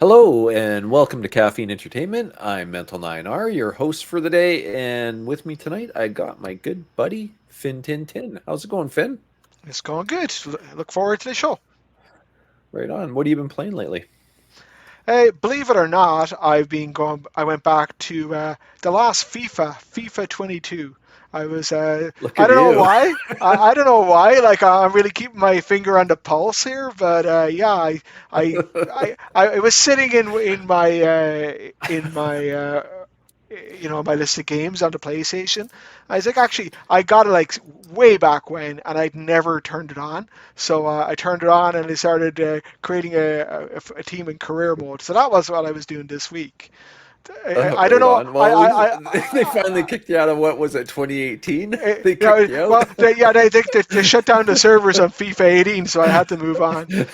Hello and welcome to Caffeine Entertainment. I'm MenTaL9R, your host for the day, and with me tonight I got my good buddy Fintintin. How's it going, Finn? It's going good. Look forward to the show. Right on. What have you been playing lately? Hey, believe it or not, I went back to the last FIFA 22. I was. Look I at don't know you. why. I don't know why. Like I'm really keeping my finger on the pulse here, but yeah, I was sitting in my list of games on the PlayStation. I was like, actually, I got it like way back when, and I'd never turned it on. So I turned it on and I started creating a team in career mode. So that was what I was doing this week. I don't Right know. on. Well, at least they finally kicked you out of what was it, 2018? They kicked you out. Well, they shut down the servers on FIFA 18, so I had to move on.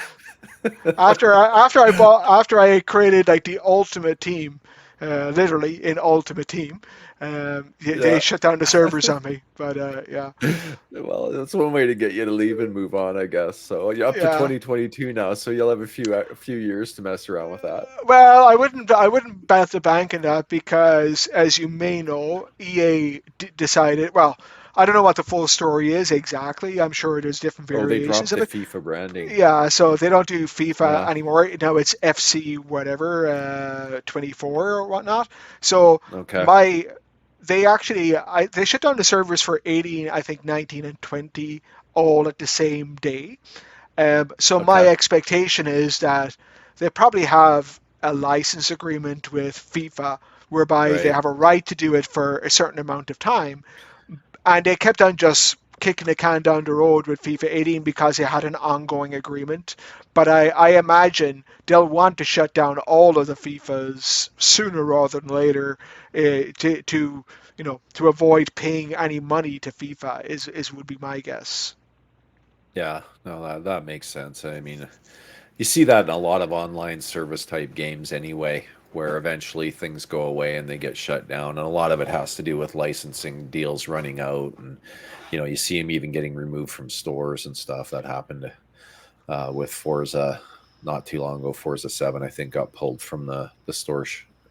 After I created like the ultimate team, literally in ultimate team, they Yeah. shut down the servers on me. But yeah, Well, that's one way to get you to leave and move on, I guess. So you're up to yeah. 2022 now, so you'll have a few years to mess around with that. Well, I wouldn't bet the bank on that because, as you may know, EA decided. Well, I don't know what the full story is exactly. I'm sure there's different Oh, they variations dropped of the it. FIFA branding. Yeah, so they don't do FIFA Yeah. anymore. Now it's FC whatever, 24 or whatnot. So Okay. my they shut down the servers for 18, I think 19 and 20 all at the same day. So my Okay. expectation is that they probably have a license agreement with FIFA whereby they Right. have a right to do it for a certain amount of time. And they kept on just kicking the can down the road with FIFA 18 because they had an ongoing agreement. But I imagine they'll want to shut down all of the FIFAs sooner rather than later to avoid paying any money to FIFA is would be my guess. Yeah, no, that makes sense. I mean, you see that in a lot of online service type games anyway, where eventually things go away and they get shut down, and a lot of it has to do with licensing deals running out, and you see them even getting removed from stores and stuff. That happened with Forza not too long ago. Forza 7, I think, got pulled from the store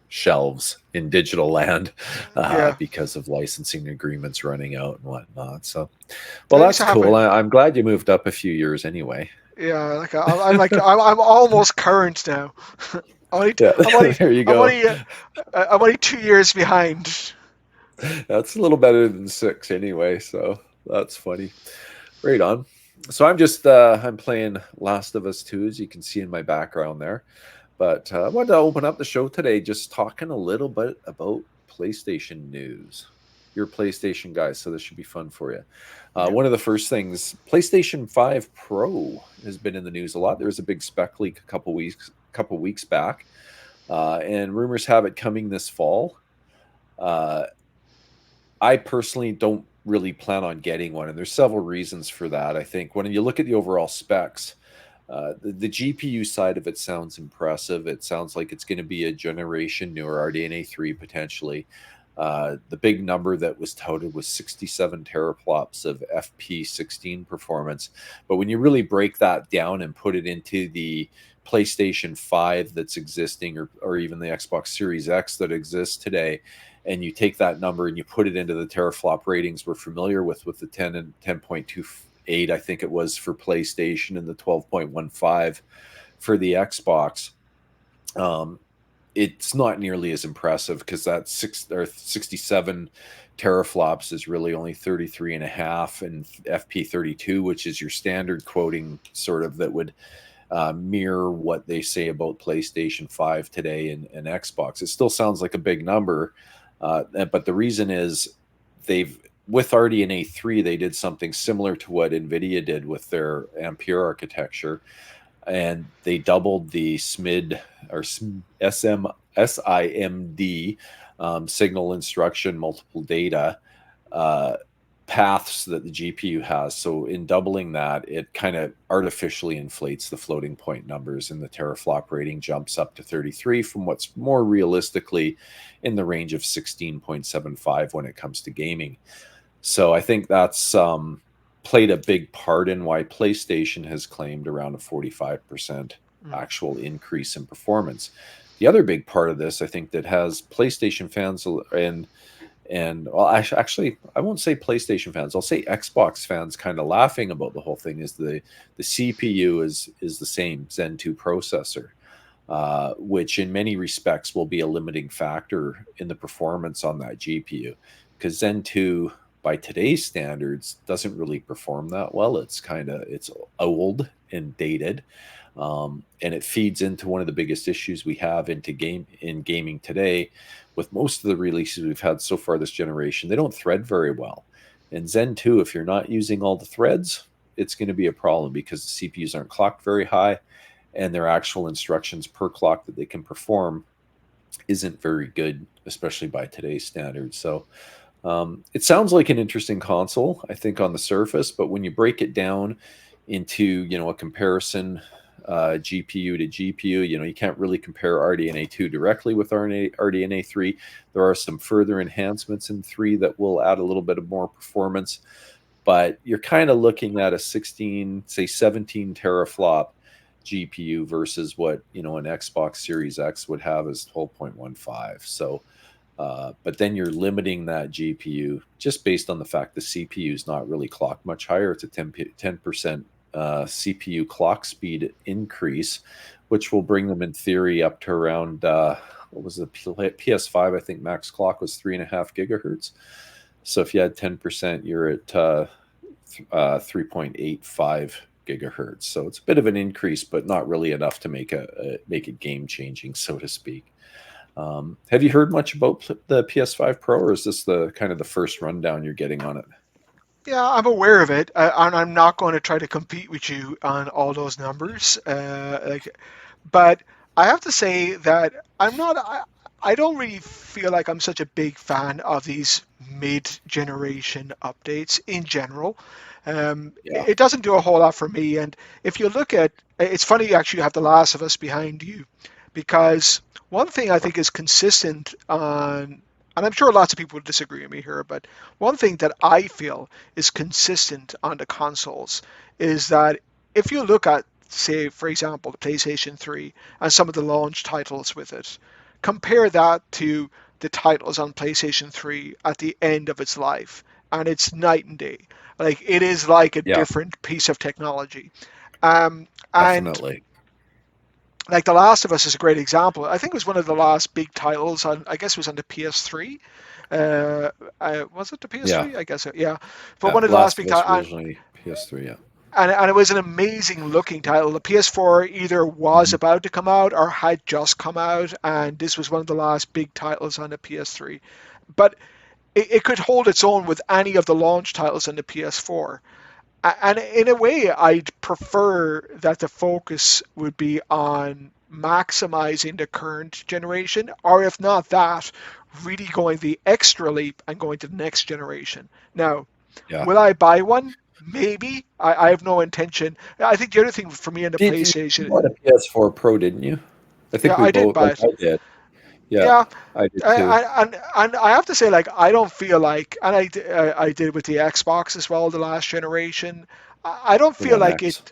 shelves in digital land Yeah, because of licensing agreements running out and whatnot. So, well, that used that's to cool. happen. I'm glad you moved up a few years anyway. Yeah, I'm almost current now. I'm only Yeah, I'm only there you I'm go. only I'm only 2 years behind. That's a little better than six anyway, so that's funny. Right on. So I'm playing Last of Us 2, as you can see in my background there. But I wanted to open up the show today just talking a little bit about PlayStation news. You're a PlayStation guy, so this should be fun for you. Yep. One of the first things, PlayStation 5 Pro has been in the news a lot. There was a big spec leak a couple weeks back, and rumors have it coming this fall. Uh, I personally don't really plan on getting one, and there's several reasons for that. I think when you look at the overall specs, the GPU side of it sounds impressive. It sounds like it's going to be a generation newer RDNA 3 potentially. The big number that was touted was 67 teraflops of FP16 performance. But when you really break that down and put it into the PlayStation 5 that's existing, or even the Xbox Series X that exists today, and you take that number and you put it into the teraflop ratings we're familiar with the 10 and 10.28, I think it was for PlayStation, and the 12.15 for the Xbox. Um, it's not nearly as impressive because that 67 teraflops is really only 33 and a half, and FP32, which is your standard quoting sort of that would mirror what they say about PlayStation 5 today and Xbox. It still sounds like a big number, but the reason is they've with RDNA 3, they did something similar to what NVIDIA did with their Ampere architecture, and they doubled the SMID or SIMD, signal instruction multiple data uh, paths that the GPU has. So in doubling that, it kind of artificially inflates the floating point numbers, and the teraflop rating jumps up to 33 from what's more realistically in the range of 16.75 when it comes to gaming. So I think that's played a big part in why PlayStation has claimed around a 45% Mm. actual increase in performance. The other big part of this, I think, that has PlayStation fans and well, actually, I won't say PlayStation fans. I'll say Xbox fans kind of laughing about the whole thing is the CPU is the same Zen 2 processor, which in many respects will be a limiting factor in the performance on that GPU, because Zen 2 by today's standards doesn't really perform that well. It's old and dated, and it feeds into one of the biggest issues we have in gaming today. With most of the releases we've had so far this generation, they don't thread very well. And Zen 2, if you're not using all the threads, it's going to be a problem because the CPUs aren't clocked very high, and their actual instructions per clock that they can perform isn't very good, especially by today's standards. So it sounds like an interesting console, I think, on the surface, but when you break it down into a comparison, GPU to GPU, you can't really compare RDNA 2 directly with RDNA 3. There are some further enhancements in 3 that will add a little bit of more performance, but you're kind of looking at a 16, say 17 teraflop GPU versus what an Xbox Series X would have as 12.15. So but then you're limiting that GPU just based on the fact the CPU is not really clocked much higher. It's a 10% CPU clock speed increase, which will bring them in theory up to around what was the PS5? I think max clock was 3.5 gigahertz. So if you had 10%, you're at 3.85 gigahertz. So it's a bit of an increase, but not really enough to make it game changing, so to speak. Have you heard much about the PS5 Pro, or is this the kind of the first rundown you're getting on it? Yeah, I'm aware of it, and I'm not going to try to compete with you on all those numbers. But I have to say that I'm not. I don't really feel like I'm such a big fan of these mid-generation updates in general. Yeah, It doesn't do a whole lot for me. And if you look at, it's funny you actually have The Last of Us behind you, because one thing I think is consistent on, and I'm sure lots of people would disagree with me here, but one thing that I feel is consistent on the consoles is that if you look at, say, for example, the PlayStation 3 and some of the launch titles with it, compare that to the titles on PlayStation 3 at the end of its life, and it's night and day. Like it is like a yeah, different piece of technology. And definitely. like The Last of Us is a great example. I think it was one of the last big titles on. I guess it was on the PS3. Was it the Yeah, PS3? I guess yeah. But yeah. one of the last Last big of Us titles, originally PS3. Yeah. and it was an amazing looking title. The PS4 either was Mhm. about to come out or had just come out, and this was one of the last big titles on the PS3. But it could hold its own with any of the launch titles on the PS4. And in a way, I'd prefer that the focus would be on maximizing the current generation, or if not that, really going the extra leap and going to the next generation. Now, Yeah. will I buy one? Maybe. I have no intention. I think the other thing for me in the You PlayStation, bought a PS4 Pro, didn't you? I yeah, think we I did both, buy like it. I did. Yeah, Yeah, I did too. and I have to say, like, I don't feel like, and I did with the Xbox as well, the last generation. I don't The feel One like it. X.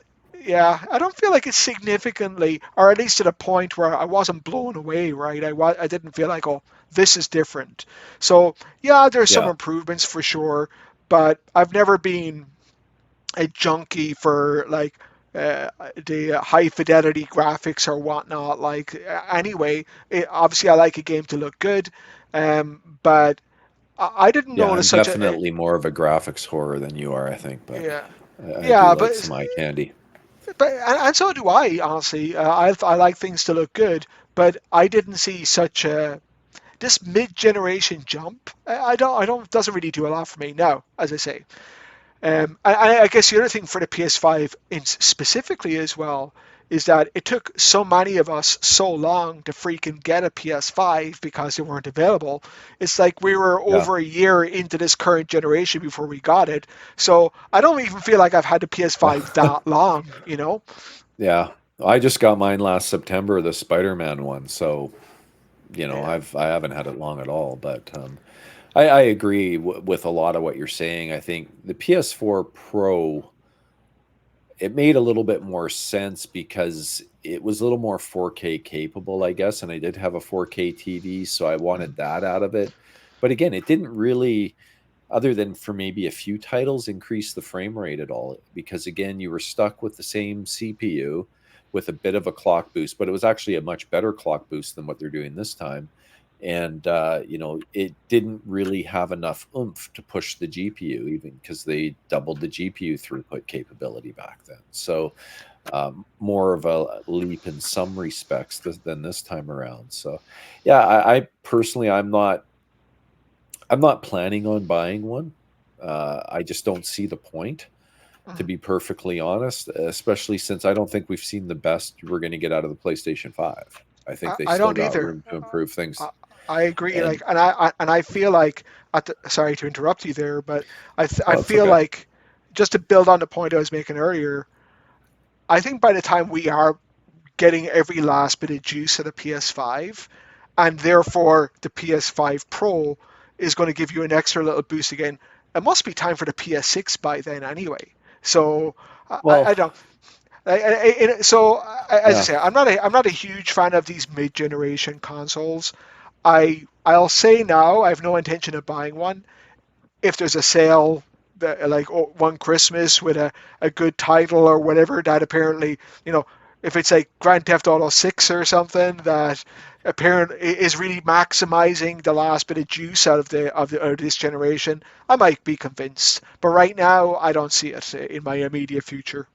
Yeah, I don't feel like it's significantly, or at least to the point where I wasn't blown away. Right, I didn't feel like, oh, this is different. So yeah, there's some Yeah. improvements for sure, but I've never been a junkie for like the high fidelity graphics or whatnot. Like anyway, obviously I like a game to look good, but I didn't Yeah, notice I'm such a definitely more of a graphics horror than you are, I think, but yeah. I do Yeah, like some eye candy. and so do I. Honestly, I like things to look good, but I didn't see such a this mid-generation jump. I don't doesn't really do a lot for me now, as I say. And I guess the other thing for the PS5 in specifically as well is that it took so many of us so long to freaking get a PS5 because they weren't available. It's like we were Yeah. over a year into this current generation before we got it. So I don't even feel like I've had the PS5 that long, you know? Yeah. I just got mine last September, the Spider-Man one. So, Yeah. I haven't had it long at all, but I agree with a lot of what you're saying. I think the PS4 Pro it made a little bit more sense because it was a little more 4K capable, I guess, and I did have a 4K TV, so I wanted that out of it. But again, it didn't really, other than for maybe a few titles, increase the frame rate at all. Because again, you were stuck with the same CPU with a bit of a clock boost, but it was actually a much better clock boost than what they're doing this time. And it didn't really have enough oomph to push the GPU, even because they doubled the GPU throughput capability back then. So more of a leap in some respects than this time around. So yeah, I personally, I'm not planning on buying one. I just don't see the point, to be perfectly honest, especially since I don't think we've seen the best we're going to get out of the PlayStation 5. I think they I still don't got either. room to improve things. I, I agree. And And I feel like, sorry to interrupt you there, but I oh, it's feel okay. like, just to build on the point I was making earlier, I think by the time we are getting every last bit of juice of the PS5, and therefore the PS5 Pro is going to give you an extra little boost again. It must be time for the PS6 by then anyway. So Well, I don't. So as I yeah, say, I'm not a huge fan of these mid-generation consoles. I'll say now I have no intention of buying one. If there's a sale that, like, one Christmas with a good title or whatever, that apparently, if it's like Grand Theft Auto 6 or something that apparently is really maximizing the last bit of juice out of this generation, I might be convinced. But right now, I don't see it in my immediate future.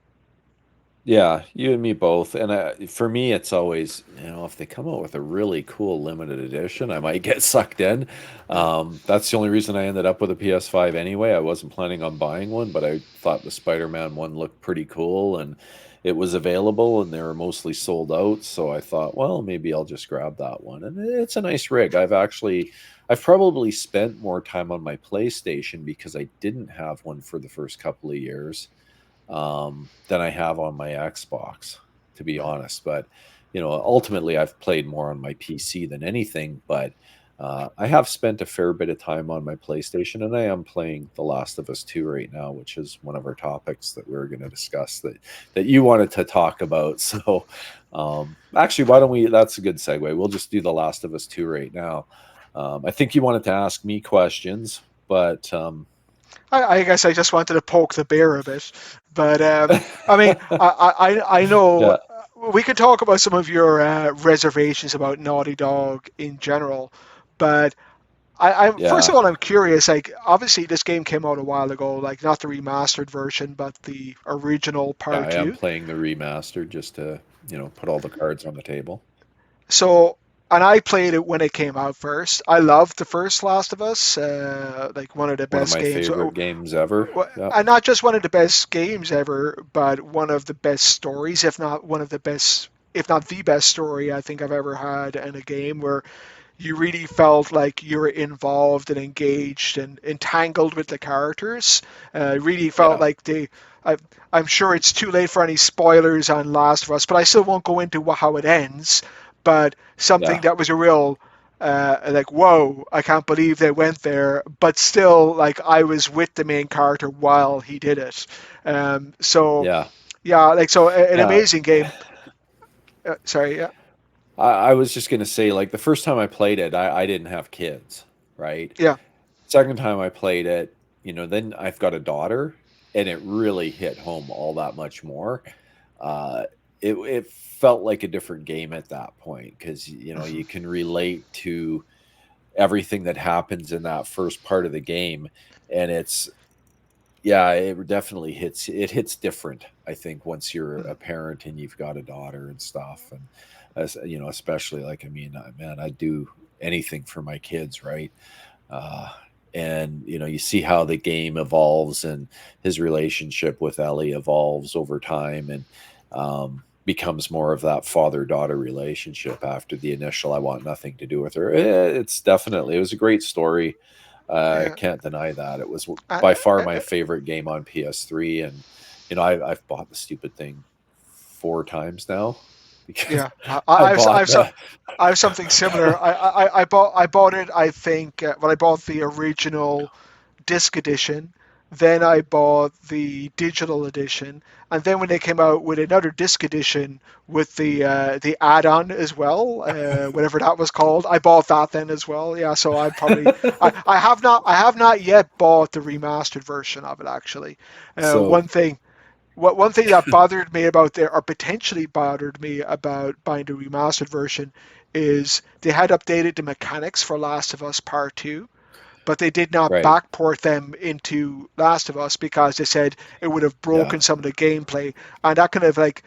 yeah, you and me both. And for me, it's always, if they come out with a really cool limited edition, I might get sucked in. Yeah. That's the only reason I ended up with a PS5 anyway. I wasn't planning on buying one, but I thought the Spider-Man one looked pretty cool and it was available and they were mostly sold out. So I thought, well, maybe I'll just grab that one. And it's a nice rig. I've probably spent more time on my PlayStation because I didn't have one for the first couple of years than I have on my Xbox, to be honest. But ultimately, I've played more on my PC than anything. But I have spent a fair bit of time on my PlayStation, and I am playing The Last of Us 2 right now, which is one of our topics that we're going to discuss that you wanted to talk about. So actually, why don't we? That's a good segue. We'll just do The Last of Us 2 right now. I think you wanted to ask me questions, but I guess I just wanted to poke the bear a bit, but I mean, I know yeah, we could talk about some of your reservations about Naughty Dog in general, but I'm first yeah. of all, I'm curious. Like, obviously, this game came out a while ago, like not the remastered version, but the original Yeah, part I am two. playing the remastered just to, put all the cards on the table. So, and I played it when it came out first. I loved the first Last of Us, like one of the One of best my games. favorite games ever. Yep. And not just one of the best games ever, but one of the best stories, if not one of the best, if not the best story I think I've ever had in a game, where you really felt like you were involved and engaged and entangled with the characters. Really felt Yeah. like I, I'm sure it's too late for any spoilers on Last of Us, but I still won't go into how it ends. But something Yeah. that was a real, like, whoa, I can't believe they went there. But still, like, I was with the main character while he did it. So Yeah. yeah, like, so an Yeah. amazing game. Sorry, yeah, I was just going to say, like, the first time I played it, I didn't have kids, right? yeah. Second time I played it, then I've got a daughter, and it really hit home all that much more. Uh, it felt like a different game at that point because, you can relate to everything that happens in that first part of the game. And yeah, it definitely hits different, I think, once you're a parent and you've got a daughter and stuff. And as especially, like, I mean, man, I'd do anything for my kids, right? uh, and you see how the game evolves and his relationship with Ellie evolves over time and becomes more of that father-daughter relationship after the initial I want nothing to do with her. It was a great story. I Yeah. can't deny that. It was I, by far I, my favorite game on PS3, and I've bought the stupid thing 4 times now because Yeah, I bought the I have something similar. I bought it. I think, well, I bought the original disc edition, Then I bought the digital edition, and then when they came out with another disc edition with the add-on as well, whatever that was called, I bought that then as well. Yeah, so I have not yet bought the remastered version of it actually. So One thing that bothered me about there, or potentially bothered me about buying the remastered version, is they had updated the mechanics for Last of Us Part 2, but they did not right, backport them into Last of Us because they said it would have yeah, broken some of the gameplay. And that kind of like,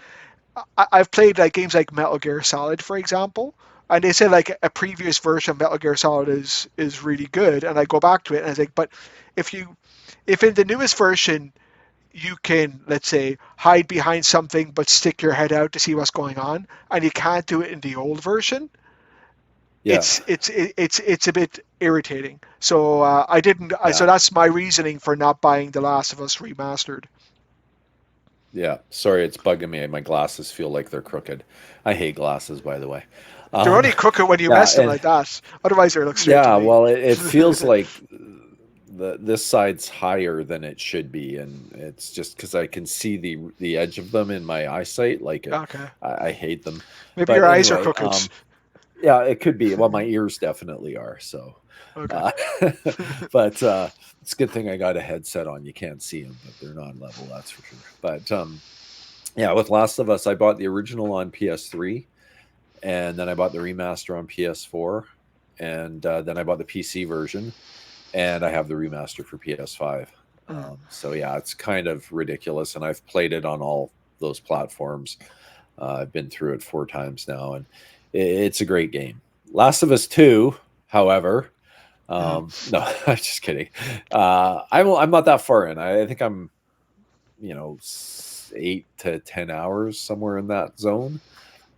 I've played like games like Metal Gear Solid, for example, and they said like a previous version of Metal Gear Solid is really good, and I go back to it and I was like, but if you if in the newest version you can, let's say, hide behind something but stick your head out to see what's going on, and you can't do it in the old version, yeah, it's a bit irritating. So I didn't. So yeah, that's my reasoning for not buying The Last of Us remastered. yeah. Sorry, it's bugging me. My glasses feel like they're crooked. I hate glasses, by the way. They're Um, only crooked when you yeah, mess them and like that. Otherwise, they look straight to yeah, me. well, it feels like this side's higher than it should be, and it's just because I can see the edge of them in my eyesight. Like it, Okay. I hate them. Maybe But your eyes are anyway, crooked. yeah, it could be. Well, my ears definitely are. So, Okay. uh, but it's a good thing I got a headset on. You can't see them, but they're not level. That's for sure. But yeah, with Last of Us, I bought the original on PS3, and then I bought the remaster on PS4, and then I bought the PC version, and I have the remaster for PS5. Mm. So yeah, it's kind of ridiculous, and I've played it on all those platforms. I've been through it 4 times now, and it's a great game. Last of Us 2, however, Mm. no, I'm just kidding. I'm not that far in. I think I'm, 8 to 10 hours somewhere in that zone.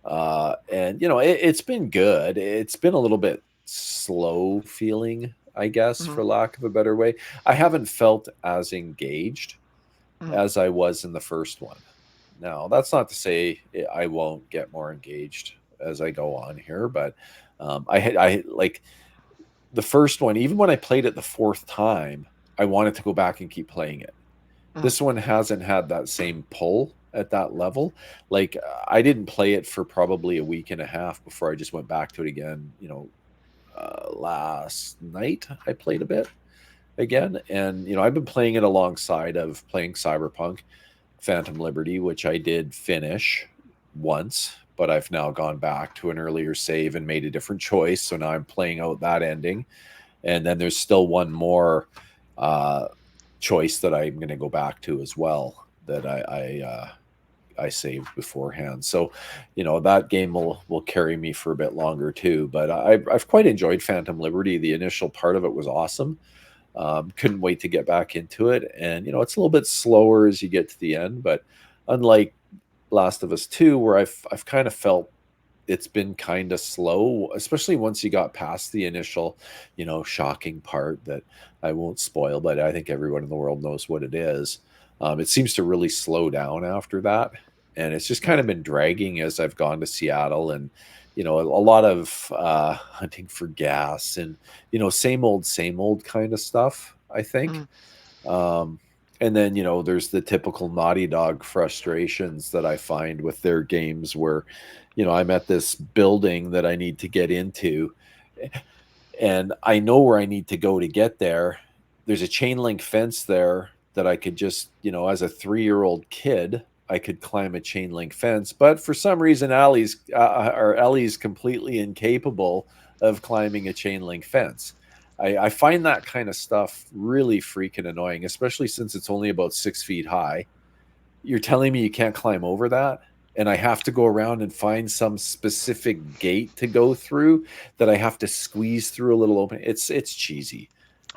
And it's been good. It's been a little bit slow feeling, I guess, Mm. for lack of a better way. I haven't felt as engaged Mm. as I was in the first one. Now, that's not to say I won't get more engaged as I go on here, but I like the first one. Even when I played it the fourth time, I wanted to go back and keep playing it. Mm. This one hasn't had that same pull at that level. Like I didn't play it for probably a week and a half before I just went back to it again. Last night I played a bit again, and I've been playing it alongside of playing Cyberpunk Phantom Liberty, which I did finish once, but I've now gone back to an earlier save and made a different choice. So now I'm playing out that ending, and then there's still one more uh, choice that I'm going to go back to as well that I saved beforehand. So, that game will carry me for a bit longer too. But I've quite enjoyed Phantom Liberty. The initial part of it was awesome. Couldn't wait to get back into it, and it's a little bit slower as you get to the end. But unlike Last of Us 2, where I've kind of felt it's been kind of slow, especially once you got past the initial, shocking part that I won't spoil, but I think everyone in the world knows what it is. It seems to really slow down after that. And it's just kind Mm. of been dragging as I've gone to Seattle and, a lot of hunting for gas and, same old kind of stuff, I think. Mm. Um, and then, there's the typical Naughty Dog frustrations that I find with their games where, I'm at this building that I need to get into and I know where I need to go to get there. There's a chain link fence there that I could just, as a 3-year-old kid, I could climb a chain link fence. But for some reason, Ellie's completely incapable of climbing a chain link fence. I find that kind of stuff really freaking annoying, especially since it's only about 6 feet high. You're telling me you can't climb over that? And I have to go around and find some specific gate to go through that I have to squeeze through a little open. It's cheesy.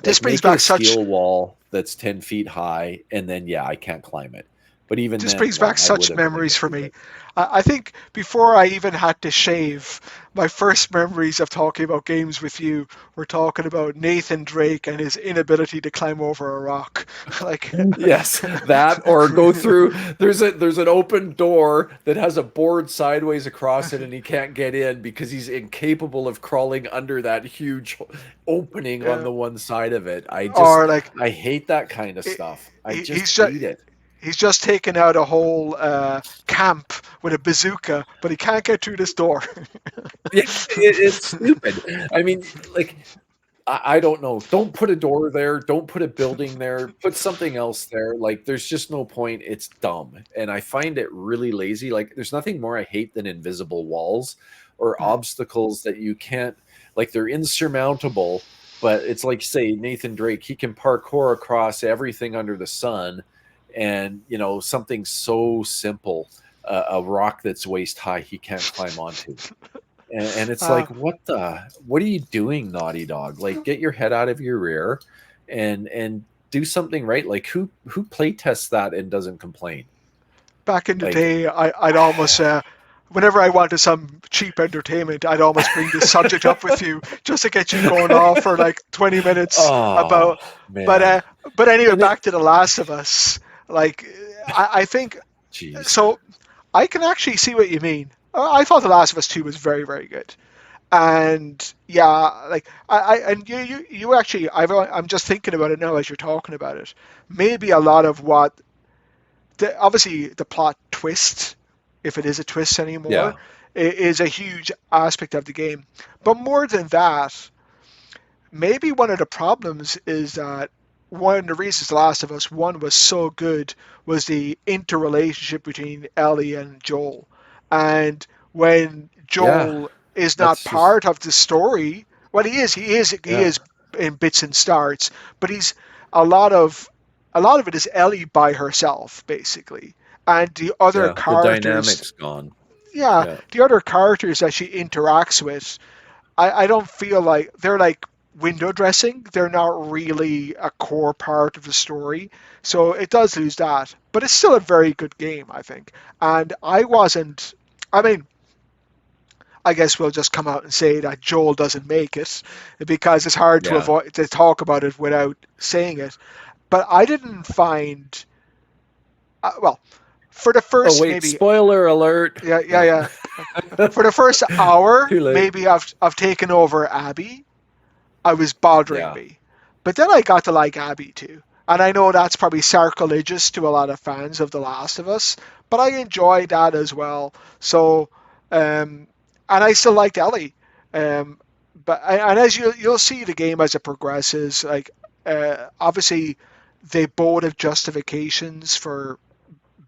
This Like brings make it back a such steel wall that's 10 feet high, and then yeah, I can't climb it. But even Just then, brings yeah, back I would such have been memories able for to do me. it. I think before I even had to shave, my first memories of talking about games with you were talking about Nathan Drake and his inability to climb over a rock. Like, Yes, that or go through. There's an open door that has a board sideways across it, and he can't get in because he's incapable of crawling under that huge opening on yeah, the one side of it. or like I hate that kind of he- stuff. I just he's just hate it. he's just taken out a whole camp with a bazooka, but he can't get through this door. Yeah, it's stupid. I mean, like I don't know. Don't put a door there. Don't put a building there. Put something else there. Like, there's just no point. It's dumb. And I find it really lazy. Like, there's nothing more I hate than invisible walls or obstacles that you can't, like, they're insurmountable. But it's like, say, Nathan Drake, he can parkour across everything under the sun. And, something so simple, a rock that's waist high, he can't climb onto. And it's Uh, like, what are you doing, Naughty Dog? Like, get your head out of your rear and do something right. Like, who play tests that and doesn't complain? Back in the Like, day, I'd almost, whenever I wanted some cheap entertainment, I'd almost bring this subject up with you just to get you going off for like 20 minutes oh about. But man. but anyway, And it back to The Last of Us. Like, I think jeez. so. I can actually see what you mean. I thought The Last of Us 2 was very, very good. And yeah, like and you actually, I'm just thinking about it now as you're talking about it. Maybe a lot of what obviously the plot twist, if it is a twist anymore, Yeah. is a huge aspect of the game. But more than that, maybe one of the problems is that one of the reasons The Last of Us 1 was so good was the interrelationship between Ellie and Joel. And when Yeah. Joel is not That's just part of the story, well, he yeah. is in bits and starts, but he's a lot of a lot of it is Ellie by herself, basically. And the other Yeah. The characters, dynamic's gone. yeah, Yeah. the other characters that she interacts with, I don't feel like they're like window dressing. They're not really a core part of the story. So it does lose that. But it's still a very good game, I think. And I wasn't, I mean, I guess we'll just come out and say that Joel doesn't make it because it's hard to Yeah. avoid to talk about it without saying it. But I didn't find, well, for the Oh first wait, maybe, spoiler alert. yeah, yeah, No. yeah. For the first hour, Too late. maybe I've taken over Abby. I was bothering Yeah. me. But then I got to like Abby too. And I know that's probably sacrilegious to a lot of fans of The Last of Us, but I enjoyed that as well. So, and I still liked Ellie. Um, and as you'll see the game as it progresses, like obviously they both have justifications for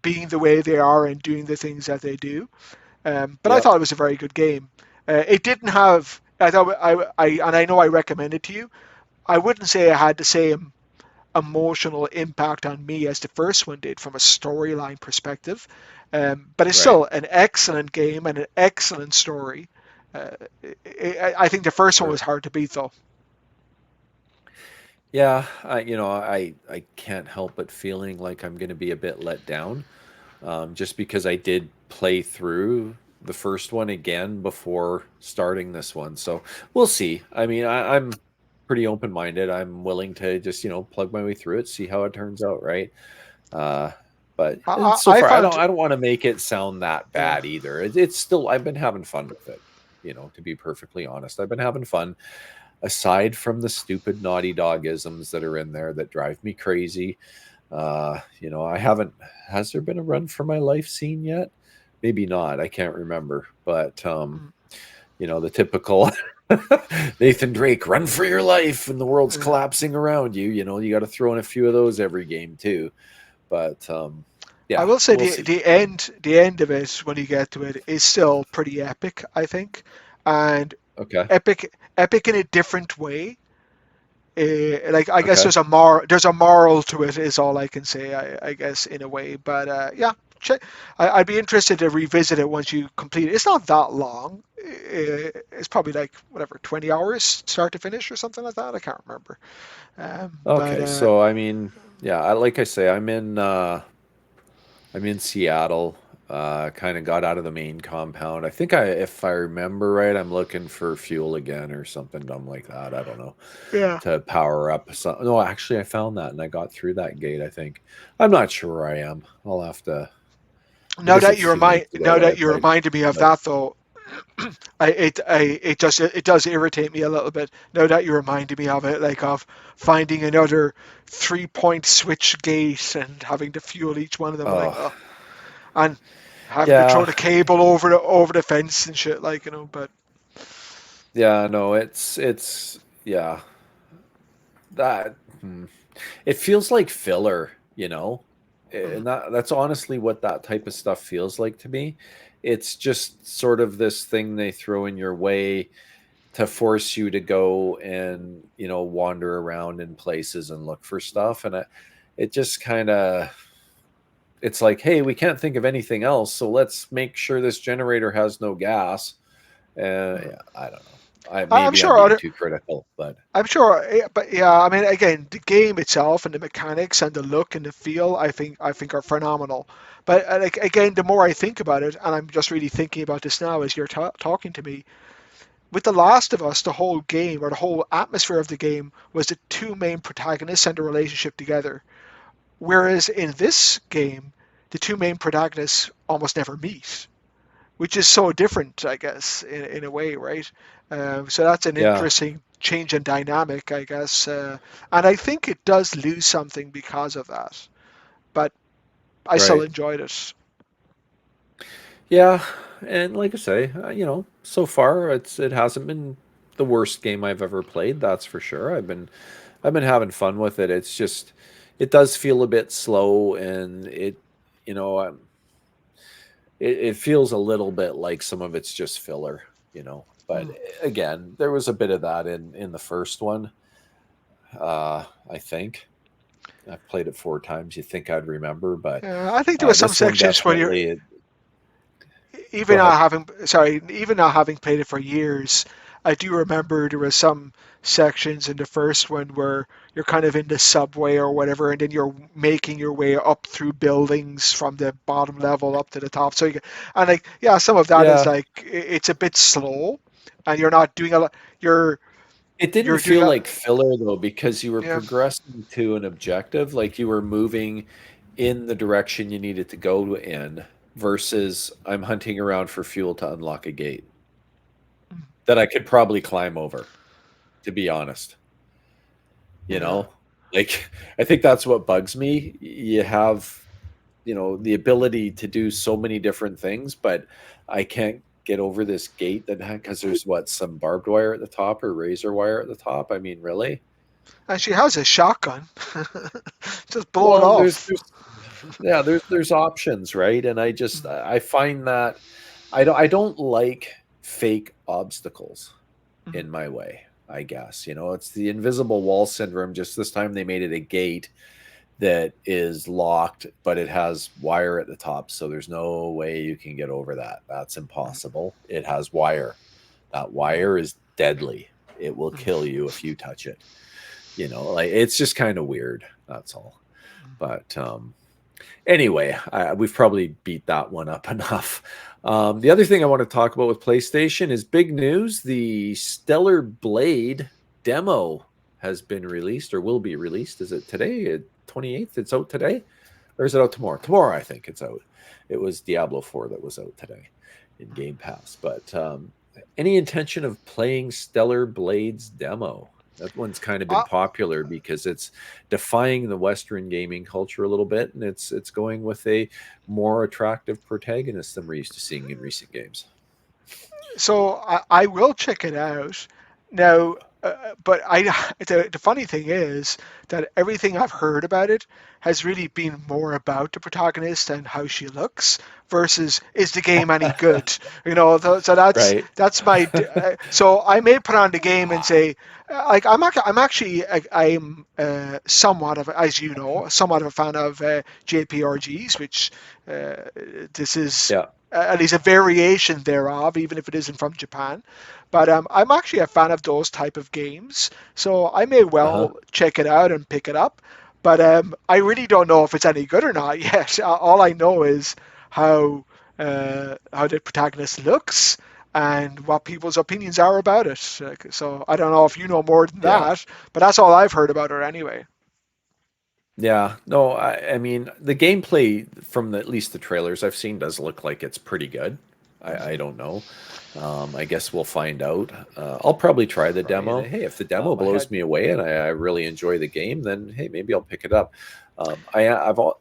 being the way they are and doing the things that they do. But I Yep. thought it was a very good game. It didn't have. I thought and I know I recommended it to you. I wouldn't say it had the same emotional impact on me as the first one did from a storyline perspective. But it's Right. still an excellent game and an excellent story. Uh, I think the first one was Sure. hard to beat, though. Yeah, I can't help but feeling like I'm going to be a bit let down, just because I did play through the first one again before starting this one. So we'll see. I mean, I'm pretty open minded. I'm willing to just plug my way through it, see how it turns out, right? Uh, but so I far, found, I don't want to make it sound that yeah. bad either. It's still I've been having fun with it. To be perfectly honest, I've been having fun aside from the stupid Naughty Dog isms that are in there that drive me crazy. I haven't, has there been a run for my life scene yet? Maybe not. I can't remember. But, the typical Nathan Drake, run for your life and the world's Uh, collapsing around you. You got to throw in a few of those every game too. But, I yeah, will say we'll see. the end of it when you get to it is still pretty epic, I think, and Okay. epic in a different way. Like I guess Okay. there's a moral to it is all I can say, I guess, in a way. But yeah, I'd be interested to revisit it once you complete it. It's not that long. It's probably like whatever 20 hours start to finish or something like that. I can't remember. But Okay. So, I mean, yeah, like I say, I'm in, I'm in Seattle. Kind of got out of the main compound. I think if I remember right, I'm looking for fuel again or something dumb like that. I don't know, Yeah. to power up. No, actually, I found that and I got through that gate. I think. I'm not sure where I am. I'll have to. I guess it's a few nights ago Now that I that you played, reminded me of but that though, it does irritate me a little bit. Now that you reminded me of it, like of finding another 3 point switch gate and having to fuel each one of them, like oh oh, and having to throw yeah, the cable over the fence and shit, like you know. But yeah. No, it's yeah. That hmm. It feels like filler, you know, mm, and that's honestly what that type of stuff feels like to me. It's just sort of this thing they throw in your way to force you to go and wander around in places and look for stuff, and it just kind of it's like, hey, we can't think of anything else, so let's make sure this generator has no gas. mm. Yeah, I don't know. I I'm maybe I'm sure being other too critical, but But yeah, I mean, again, the game itself and the mechanics and the look and the feel, I think are phenomenal. But like again, the more I think about it, and I'm just really thinking about this now as you're talking to me, with The Last of Us, the whole game or the whole atmosphere of the game was the two main protagonists and the relationship together. Whereas in this game, the two main protagonists almost never meet, which is so different, I guess, in a way, right? So that's an yeah, interesting change in dynamic, I guess, and I think it does lose something because of that. But I still right. enjoyed it. Yeah, and like I say, so far it hasn't been the worst game I've ever played. That's for sure. I've been having fun with it. It's just it does feel a bit slow, and you know it feels a little bit like some of it's just filler. But Mm. again, there was a bit of that in the first one. I think I've played it 4 times. You think I'd remember, but Yeah, I think there were some this one sections where you're definitely. Go even ahead. not having sorry, even not having played it for years. I do remember there were some sections in the first one where you're kind of in the subway or whatever, and then you're making your way up through buildings from the bottom level up to the top. So and like yeah, some of that is Yeah, like it's a bit slow, and you're not doing a lot. You're it didn't you're doing feel a like filler though, because you were yeah. progressing to an objective, like you were moving in the direction you needed to go in, versus I'm hunting around for fuel to unlock a gate that I could probably climb over, to be honest. You Yeah. know? Like I think that's what bugs me. You have, the ability to do so many different things, but I can't get over this gate that because there's some barbed wire at the top or razor wire at the top. I mean, really? And she has a shotgun. Just blow it Well, there's off. there's yeah, there's options, right? And I find that I don't like fake obstacles Mhm. in my way, I guess. It's the invisible wall syndrome. Just this time they made it a gate that is locked, but it has wire at the top, so there's no way you can get over that. That's impossible. It has wire. That wire is deadly. It will kill you if you touch it. Like it's just kind of weird. That's all. But anyway, we've probably beat that one up enough. The other thing I want to talk about with PlayStation is big news. The Stellar Blade demo has been released or will be released. Is it today? 28th? It's out today? Or is it out tomorrow? Tomorrow, I think it's out. It was Diablo 4 that was out today in Game Pass. But any intention of playing Stellar Blade's demo? That one's kind of been Uh, popular because it's defying the Western gaming culture a little bit, and it's going with a more attractive protagonist than we're used to seeing in recent games. so I will check it out now. But the funny thing is that everything I've heard about it has really been more about the protagonist and how she looks versus is the game any good? So Right. that's so I may put on the game and say like I'm actually I'm somewhat of as you know somewhat of a fan of JPRGs, which uh, this is Yeah. at least a variation thereof, even if it isn't from Japan. But I'm actually a fan of those type of games, so I may Uh-huh. well check it out and pick it up. But I really don't know if it's any good or not yet. All I know is how how the protagonist looks and what people's opinions are about it. So I don't know if you know more than Yeah. that, but that's all I've heard about it anyway. Yeah, no, I mean the gameplay from at least the trailers I've seen does look like it's pretty good. I don't know. I guess we'll find out. I'll probably try the demo. And hey, if the demo blows me away and I really enjoy the game, then hey, maybe I'll pick it up.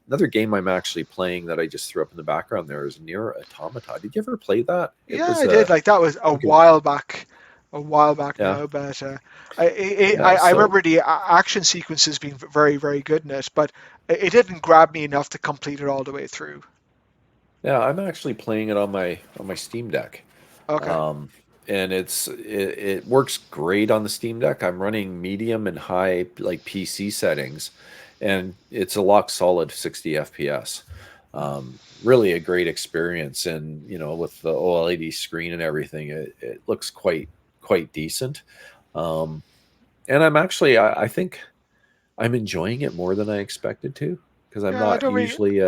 Another game I'm actually playing that I just threw up in the background there is Near Automata. Did you ever play that? It Yeah, was I did. Like that was a while back yeah, now. But yeah. I So remember the action sequences being very, very good in it, but it didn't grab me enough to complete it all the way through. yeah, I'm actually playing it on my Steam Deck. Okay. Um, and it works great on the Steam Deck. I'm running medium and high like PC settings, and it's a lock solid 60 FPS. Really a great experience, and with the OLED screen and everything, it looks quite decent. Um, and I think I'm enjoying it more than I expected to because I'm Yeah, I not don't really. usually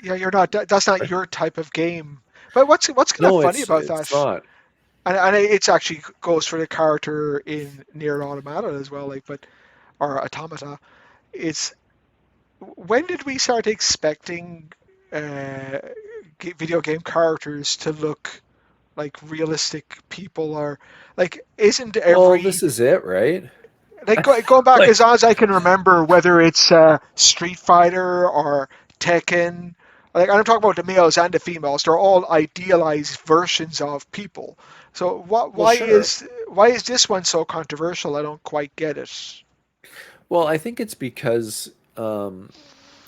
Yeah, you're not. That's not your type of game. But what's kind of no, funny it's about it's that, not. and it's actually goes for the character in Near Automata as well, like or Automata. It's when did we start expecting uh, video game characters to look like realistic people, or like isn't Well, every this is it, right? like going back Like, as long as I can remember, whether it's Street Fighter or Tekken, like I'm talking about the males and the females, they're all idealized versions of people. So what? well, sure. Why is this one so controversial? I don't quite get it. Well, I think it's because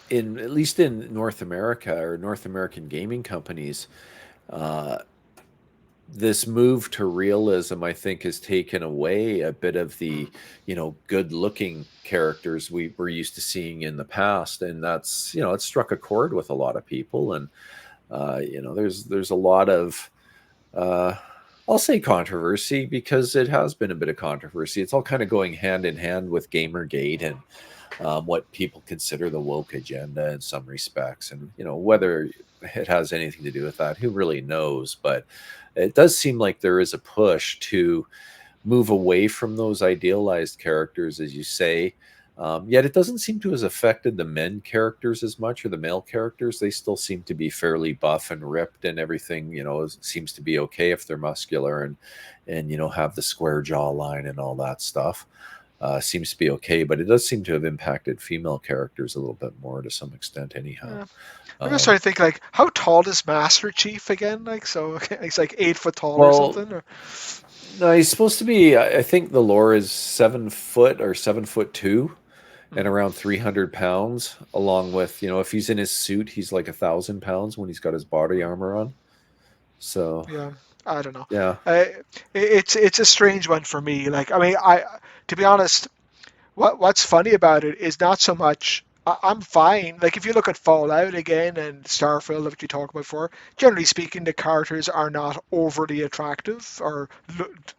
in at least in North America or North American gaming companies, uh, this move to realism, I think, has taken away a bit of the, good-looking characters we were used to seeing in the past, and that's, it struck a chord with a lot of people, and there's a lot of uh, I'll say controversy because it has been a bit of controversy. It's all kind of going hand in hand with Gamergate and what people consider the woke agenda in some respects. And, whether it has anything to do with that, who really knows? But it does seem like there is a push to move away from those idealized characters, as you say. Yet it doesn't seem to have affected the men characters as much or the male characters. They still seem to be fairly buff and ripped, and everything, seems to be okay if they're muscular and have the square jawline and all that stuff. Seems to be okay, but it does seem to have impacted female characters a little bit more to some extent, anyhow. Yeah. I'm just trying Um, to think like how tall is Master Chief again? Like so, he's like 8 foot tall or well, something. Or no, he's supposed to be. I think the lore is 7 foot or 7 foot two, and around 300 pounds. Along with, if he's in his suit, he's like 1,000 pounds when he's got his body armor on. So yeah, I don't know. yeah, It's a strange one for me. Like I mean, I to be honest, what's funny about it is not so much. I'm fine. Like if you look at Fallout again and Starfield, that you talked about before, generally speaking, the characters are not overly attractive or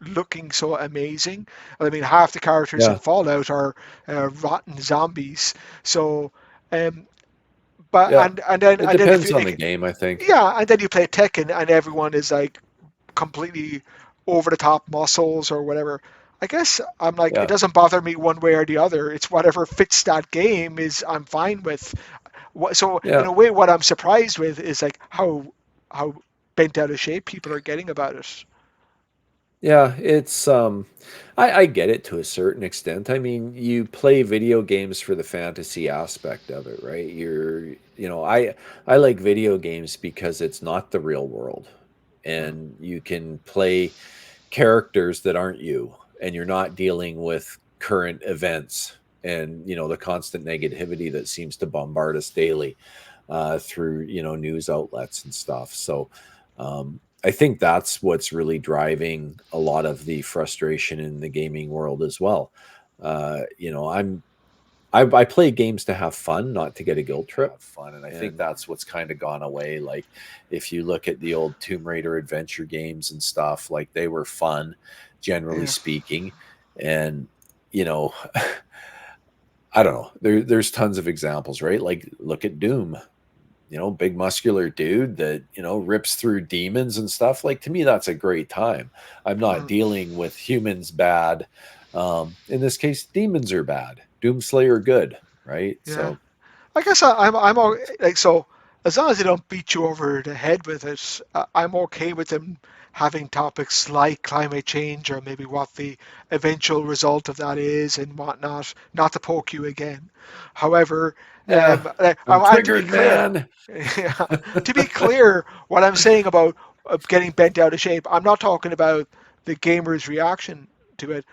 looking so amazing. I mean, half the characters in yeah, Fallout are rotten zombies. So, um, but yeah. It and then if depends you on the game, I think. yeah, and then you play Tekken and everyone is like completely over the top muscles or whatever. I guess I'm like it Yeah, doesn't bother me one way or the other. It's whatever fits that game is I'm fine with. So in yeah. a way, what I'm surprised with is like how bent out of shape people are getting about it. Yeah, it's I get it to a certain extent. I mean, you play video games for the fantasy aspect of it, right? I like video games because it's not the real world, and you can play characters that aren't you, and you're not dealing with current events and, the constant negativity that seems to bombard us daily through, news outlets and stuff. So I think that's what's really driving a lot of the frustration in the gaming world as well. I play games to have fun, not to get a guilt trip. And I think that's what's kind of gone away. Like if you look at the old Tomb Raider adventure games and stuff, like they were fun, generally Yeah. speaking. And, you know, I don't know. There's tons of examples, right? Like look at Doom. Big muscular dude that, rips through demons and stuff. Like to me, that's a great time. I'm not Mm, dealing with humans bad. In this case, demons are bad. Doomslayer good, right? yeah. So I guess I'm like so. As long as they don't beat you over the head with it, I'm okay with them having topics like climate change or maybe what the eventual result of that is and whatnot. Not to poke you again. However, yeah, I'm and to be triggered, clear, man. yeah, to be clear, what I'm saying about getting bent out of shape, I'm not talking about the gamer's reaction to it.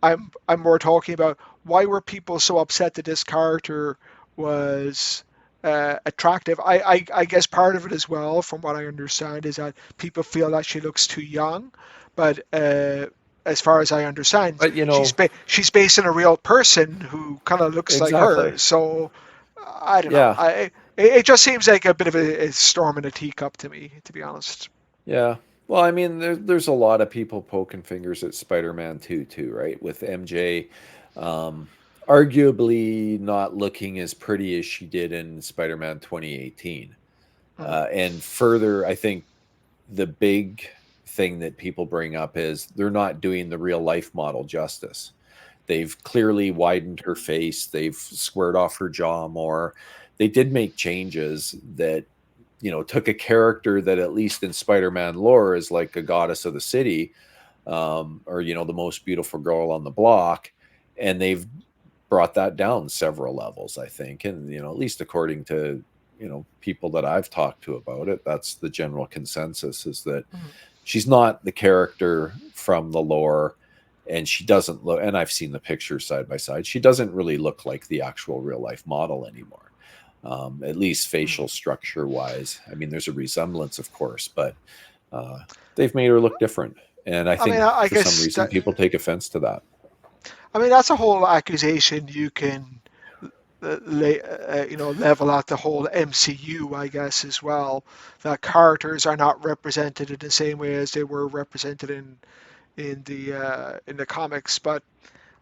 I'm more talking about why were people so upset that this character was attractive. I guess part of it as well, from what I understand, is that people feel that she looks too young, but as far as I understand, But she's based on a real person who kind of looks like her. exactly. So I don't know. Yeah, It just seems like a bit of a storm in a teacup to me, to be honest. yeah. Well, I mean, there's a lot of people poking fingers at Spider-Man 2 too, right? With MJ, um, arguably not looking as pretty as she did in Spider-Man 2018. Mm, And further, I think the big thing that people bring up is they're not doing the real life model justice. They've clearly widened her face, they've squared off her jaw more. They did make changes that, took a character that, at least in Spider-Man lore, is like a goddess of the city, or, the most beautiful girl on the block. And they've brought that down several levels, I think. And, at least according to, people that I've talked to about it, that's the general consensus, is that mm, she's not the character from the lore, and she doesn't look, and I've seen the pictures side by side, she doesn't really look like the actual real life model anymore. At least mm. facial structure wise. I mean, there's a resemblance, of course, but uh, they've made her look different. And I I mean, think I for some guess reason that people take offense to that. I mean that's a whole accusation you can level at the whole MCU, I guess, as well. That characters are not represented in the same way as they were represented in the comics. But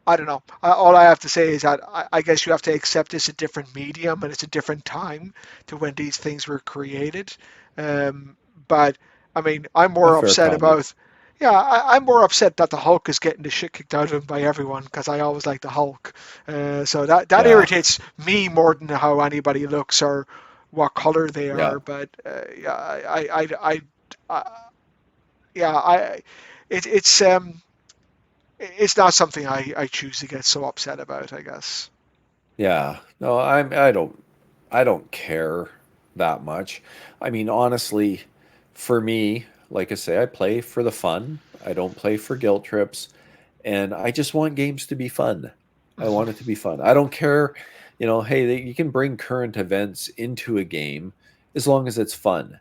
I don't know. All I have to say is that I guess you have to accept it's a different medium and it's a different time to when these things were created. But I mean, I'm A more fair upset comment. about. Yeah, I'm more upset that the Hulk is getting the shit kicked out of him by everyone because I always like the Hulk. So that Yeah. irritates me more than how anybody looks or what color they Yeah. are. But yeah, I yeah, it's not something I choose to get so upset about, I guess. Yeah. No, I don't care that much. I mean, honestly, for me, like I say, I play for the fun. I don't play for guilt trips, and I just want games to be fun. I want it to be fun. I don't care, hey, you can bring current events into a game as long as it's fun,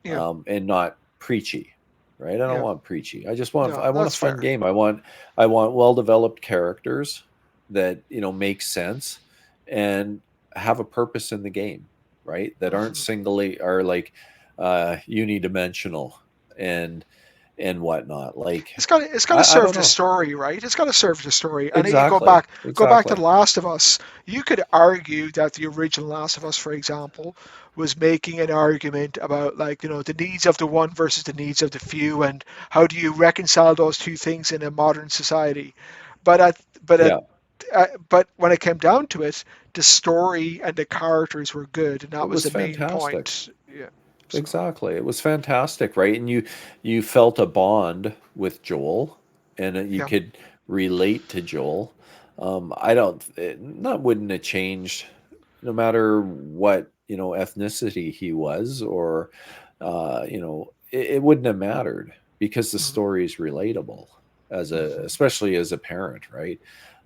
Yeah, and not preachy, right? I don't yeah. want preachy. I want a No, that's fun fair. game. I want well-developed characters that, make sense and have a purpose in the game, right? That aren't Mhm. singly are like unidimensional and whatnot. Like It's got to I serve don't the know. story, right? It's got to serve the story. And you Exactly. go back to Exactly. The Last of Us. You could argue that the original Last of Us, for example, was making an argument about like the needs of the one versus the needs of the few, and how do you reconcile those two things in a modern society. But at but at Yeah. but when it came down to it, the story and the characters were good, and It that was was the main fantastic. point. Yeah. So. Exactly. It was fantastic, right? And you felt a bond with Joel, and you Yeah. could relate to Joel. I don't. That wouldn't have changed, no matter what ethnicity he was, or it wouldn't have mattered because the Mhm. story is relatable Mhm. especially as a parent, right?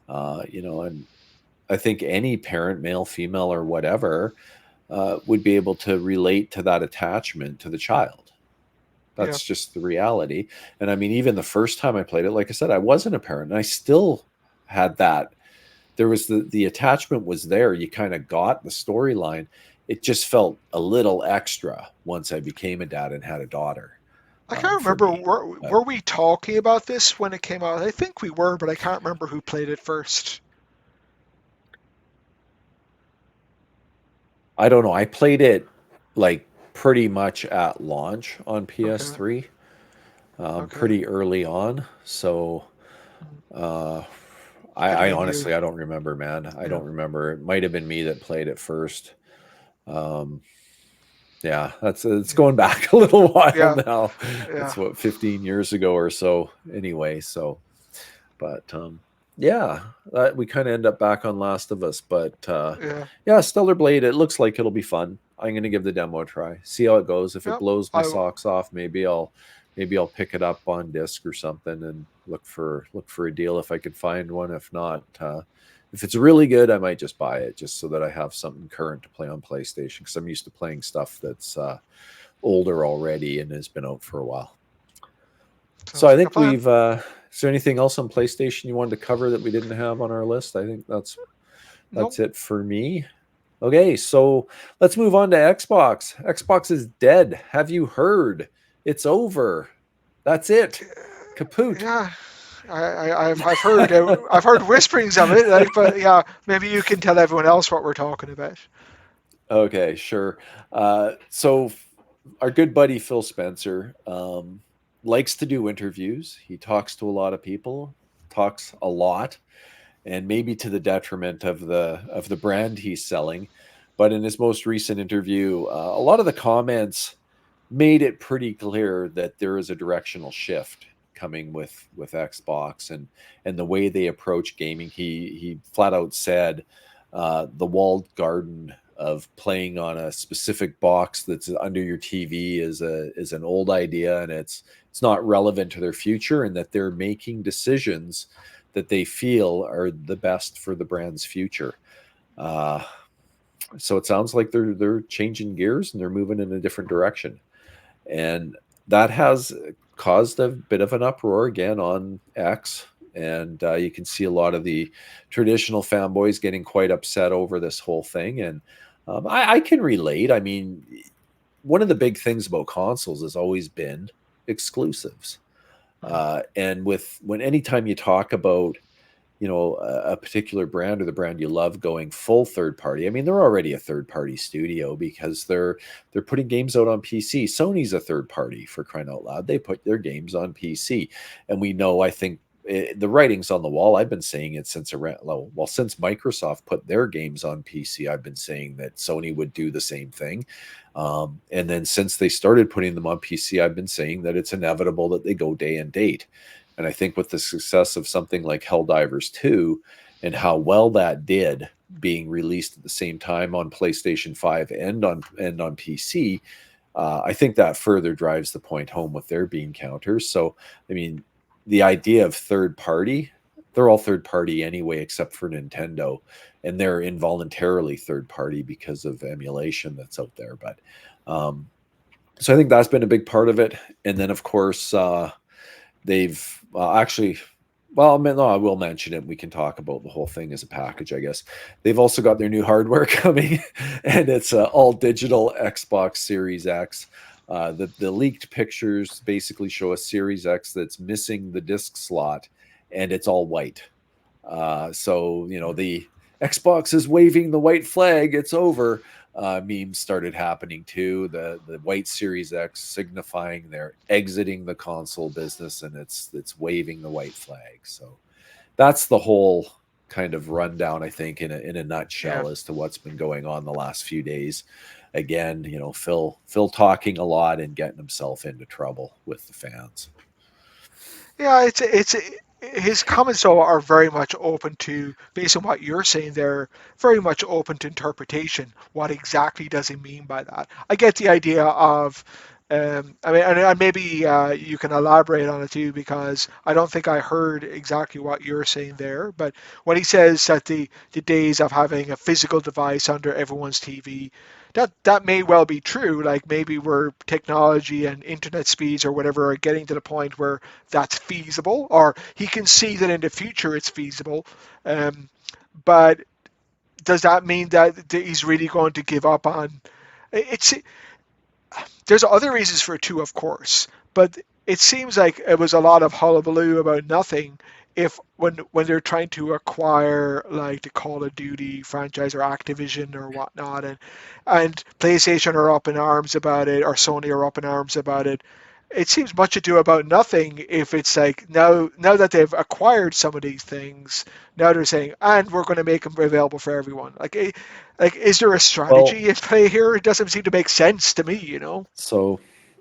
And I think any parent, male, female, or whatever, would be able to relate to that attachment to the child. Yeah. That's just the reality. And I mean, even the first time I played it, like I said, I wasn't a parent, and I still had that. There was the attachment was there. You kind of got the storyline. It just felt a little extra once I became a dad and had a daughter, I can't for remember. me. Were, But were we talking about this when it came out? I think we were, but I can't remember who played it first. I don't know. I played it like pretty much at launch on Okay. PS3, Okay. pretty early on. So Mm. uh, Could have I been you. honestly I don't remember, man. I Yeah. don't remember. It might have been me that played it first. Um, yeah, that's it's Yeah. going back a little while Yeah. now. Yeah. It's what 15 years ago or so. Anyway, so but yeah, we kind of end up back on Last of Us, but Yeah. yeah, Stellar Blade. It looks like it'll be fun. I'm gonna give the demo a try, see how it goes. If it Yep. blows my I will. socks off, maybe I'll pick it up on disc or something and look for a deal if I could find one. If not, if it's really good, I might just buy it just so that I have something current to play on PlayStation because I'm used to playing stuff that's older already and has been out for a while. So Sounds I like a think plan. we've. Is there anything else on PlayStation you wanted to cover that we didn't have on our list? I think Nope. that's it for me. Okay, so let's move on to Xbox. Xbox is dead. Have you heard? It's over. That's it. Kaput. Yeah. I've heard whisperings of it, like, but yeah, maybe you can tell everyone else what we're talking about. Okay, sure. So our good buddy Phil Spencer likes to do interviews. He talks to a lot of people, talks a lot, and maybe to the detriment of the brand he's selling. But in his most recent interview, a lot of the comments made it pretty clear that there is a directional shift coming with Xbox and the way they approach gaming. He flat out said the walled garden of playing on a specific box that's under your TV is an old idea and it's not relevant to their future and that they're making decisions that they feel are the best for the brand's future. Uh, so it sounds like they're changing gears and they're moving in a different direction, and that has caused a bit of an uproar again on X. And you can see a lot of the traditional fanboys getting quite upset over this whole thing, and I can relate. I mean, one of the big things about consoles has always been exclusives. And with when anytime you talk about a particular brand or the brand you love going full third party, I mean they're already a third party studio because they're putting games out on PC. Sony's a third party, for crying out loud. They put their games on PC, and we know, I think the writing's on the wall. I've been saying it since around, well, since Microsoft put their games on PC. I've been saying that Sony would do the same thing, and then since they started putting them on PC, I've been saying that it's inevitable that they go day and date. And I think with the success of something like Helldivers 2 and how well that did, being released at the same time on PlayStation 5 and on PC, I think that further drives the point home with their bean counters. So, I mean, the idea of third party, they're all third party anyway, except for Nintendo, and they're involuntarily third party because of emulation that's out there. But so I think that's been a big part of it. And then, of course, they've actually, well, no, I will mention it. We can talk about the whole thing as a package, I guess. They've also got their new hardware coming, and it's all digital Xbox Series X. The leaked pictures basically show a Series X that's missing the disc slot, and it's all white. So the Xbox is waving the white flag. It's over. Memes started happening too. The white Series X signifying they're exiting the console business, and it's waving the white flag. So that's the whole kind of rundown, I think, in a Yeah. nutshell as to what's been going on the last few days. Again, Phil talking a lot and getting himself into trouble with the fans. Yeah, it's his comments though are very much open to, based on what you're saying, they're very much open to interpretation. What exactly does he mean by that? I get the idea of, I mean, and maybe you can elaborate on it too, because I don't think I heard exactly what you're saying there. But when he says that the days of having a physical device under everyone's TV, that may well be true. Like maybe where technology and internet speeds or whatever are getting to the point where that's feasible, or he can see that in the future it's feasible. Um, but does that mean that he's really going to give up on? It's there's other reasons for it too, of course, but it seems like it was a lot of hullabaloo about nothing if when they're trying to acquire like the Call of Duty franchise or Activision or whatnot, and PlayStation are up in arms about it or Sony are up in arms about it. It seems much ado about nothing if it's like now that they've acquired some of these things, now they're saying, and we're going to make them available for everyone. Like is there a Well, strategy at play here? It doesn't seem to make sense to me, you know.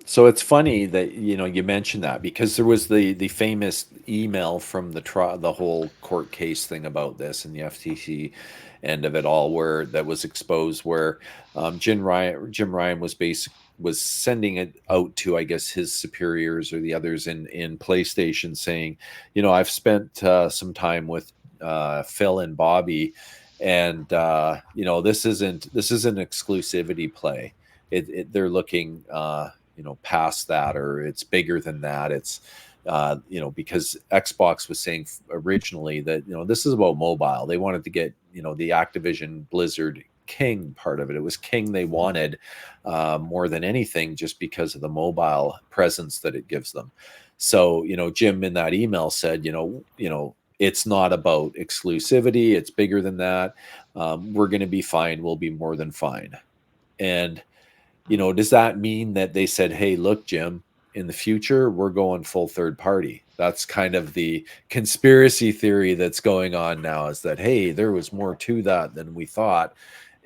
so it's funny that you mentioned that, because there was the famous email from the whole court case thing about this and the FTC end of it all, where that was exposed, where Jim Ryan was sending it out to, I guess, his superiors or the others in PlayStation, saying, I've spent some time with Phil and Bobby, and this isn't exclusivity play. They're looking past that, or it's bigger than that. It's because Xbox was saying originally that this is about mobile. They wanted to get the Activision Blizzard King part of it. It was King they wanted more than anything, just because of the mobile presence that it gives them. So Jim in that email said, it's not about exclusivity. It's bigger than that. We're going to be fine. We'll be more than fine. And does that mean that they said, hey, look, Jim, in the future, we're going full third party? That's kind of the conspiracy theory that's going on now, is that, hey, there was more to that than we thought.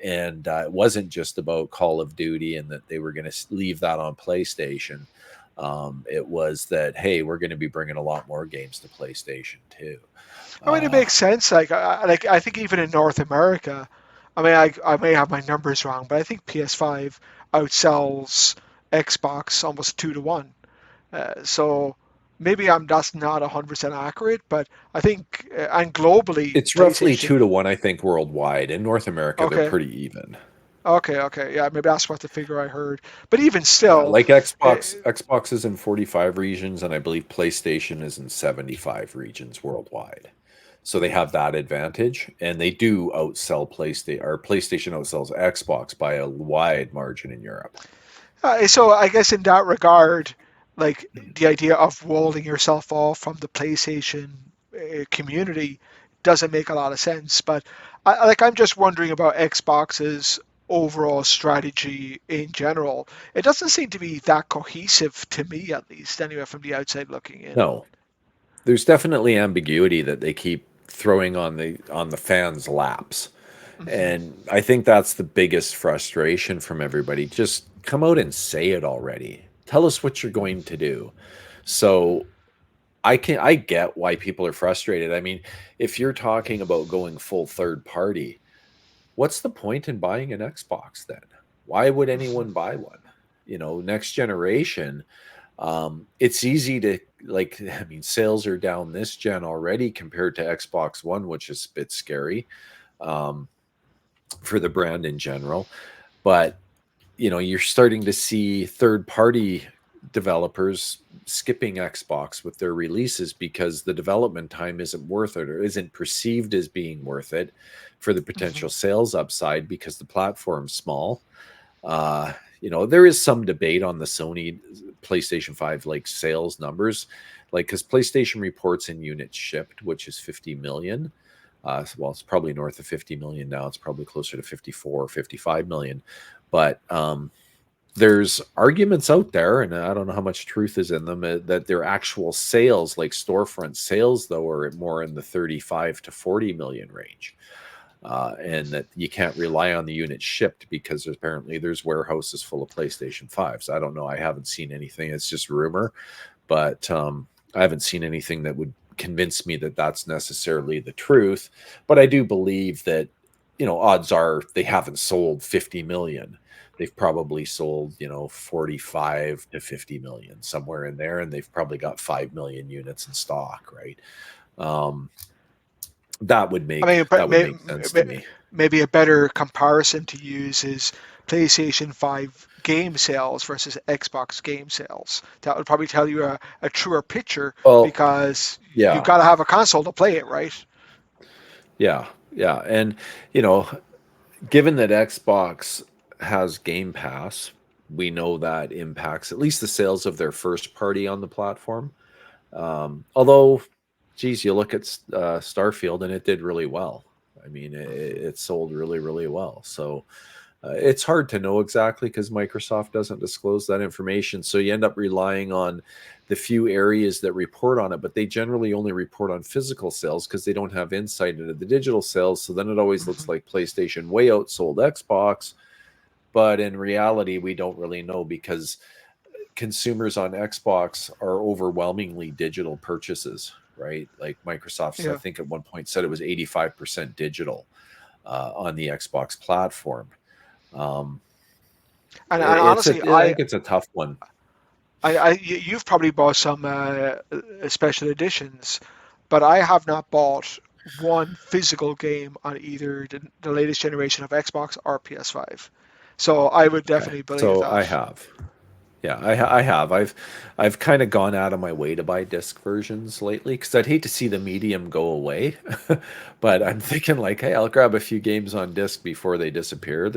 And it wasn't just about Call of Duty and that they were going to leave that on PlayStation. It was that, hey, we're going to be bringing a lot more games to PlayStation too. I mean, it Uh, makes sense. I think even in North America, I mean, I may have my numbers wrong, but I think PS5 outsells Xbox almost 2 to 1. So maybe that's not 100% accurate, but I think and globally it's roughly PlayStation. 2 to 1, I think, worldwide. In North America, they're Okay, pretty even. okay, yeah, maybe that's what the figure I heard. But even Yeah, still, like uh, Xbox is in 45 regions, and I believe PlayStation is in 75 regions worldwide. So they have that advantage, and they do outsell PlayStation, or PlayStation outsells Xbox by a wide margin in Europe. so I guess in that regard, like the idea of walling yourself off from the PlayStation community doesn't make a lot of sense. But I'm just wondering about Xbox's overall strategy in general. It doesn't seem to be that cohesive to me, at least, anyway, from the outside looking in. No, there's definitely ambiguity that they keep throwing on the fans' laps. Hmm. And I think that's the biggest frustration from everybody. Just come out and say it already. Tell us what you're going to do. So I get why people are frustrated. I mean, if you're talking about going full third party, what's the point in buying an Xbox then? Why would anyone buy one? Next generation, it's easy to, like, I mean, sales are down this gen already compared to Xbox One, which is a bit scary um, for the brand in general. But you're starting to see third party developers skipping Xbox with their releases because the development time isn't worth it, or isn't perceived as being worth it for the Hmm. potential sales upside, because the platform's small. There is some debate on the Sony PlayStation 5 like sales numbers, like, because PlayStation reports in units shipped, which is 50 million. Well, it's probably north of 50 million now. It's probably closer to 54 or 55 million. But there's arguments out there, and I don't know how much truth is in them, that their actual sales, like storefront sales, though, are more in the 35 to 40 million range. And that you can't rely on the units shipped, because apparently there's warehouses full of PlayStation 5s. I don't know. I haven't seen anything. It's just rumor, but I haven't seen anything that would convince me that that's necessarily the truth. But I do believe that, odds are they haven't sold 50 million. They've probably sold, 45 to 50 million, somewhere in there, and they've probably got 5 million units in stock, right? Um, that would I make mean, but sense to me. maybe a better comparison to use is PlayStation 5 game sales versus Xbox game sales. That would probably tell you a truer picture Well, because you've yeah, got to have a console to play it, right? yeah, and you know, given that Xbox has Game Pass, we know that impacts at least the sales of their first party on the platform. Although geez, you look at Starfield and it did really well. I mean, it sold really, really well. So it's hard to know exactly because Microsoft doesn't disclose that information. So you end up relying on the few areas that report on it, but they generally only report on physical sales because they don't have insight into the digital sales. So then it always looks Mhm. like PlayStation way outsold Xbox. But in reality, we don't really know because consumers on Xbox are overwhelmingly digital purchases, right? Like Microsoft's, I Yeah. think at one point said it was 85% digital on the Xbox platform. Um, And honestly, I think it's a tough one. you've probably bought some special editions, but I have not bought one physical game on either the latest generation of Xbox or PS5. So I would Okay, definitely believe so I that. have. Yeah, I have. I've kind of gone out of my way to buy disc versions lately because I'd hate to see the medium go away. But I'm thinking like, hey, I'll grab a few games on disc before they disappear.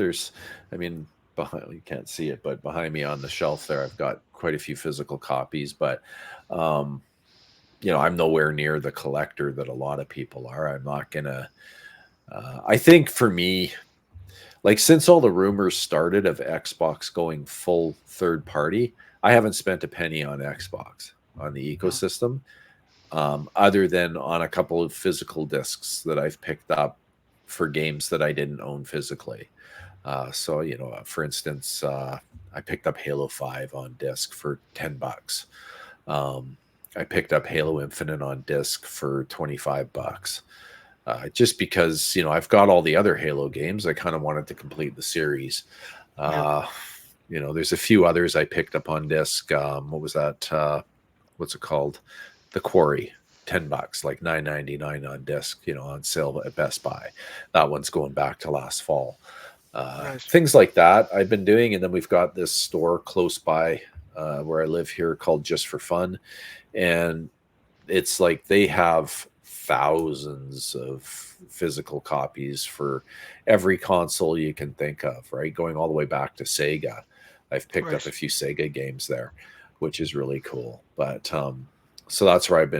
I mean, behind you can't see it, but behind me on the shelf there, I've got quite a few physical copies. But um, I'm nowhere near the collector that a lot of people are. I'm not gonna. I think for me, like since all the rumors started of Xbox going full third party, I haven't spent a penny on Xbox on the Mm, ecosystem, other than on a couple of physical discs that I've picked up for games that I didn't own physically. So for instance, I picked up Halo 5 on disc for $10. Um, I picked up Halo Infinite on disc for $25. Just because I've got all the other Halo games, I kind of wanted to complete the series. yeah. Uh, there's a few others I picked up on disc. What was that? What's it called? The Quarry. $10, like $9.99 on disc. On sale at Best Buy. That one's going back to last fall. Right. Things like that I've been doing, and then we've got this store close by where I live here called Just for Fun, and it's like they have thousands of physical copies for every console you can think of, right? Going all the way back to Sega. I've picked up Right. a few Sega games there, which is really cool. But so that's where I've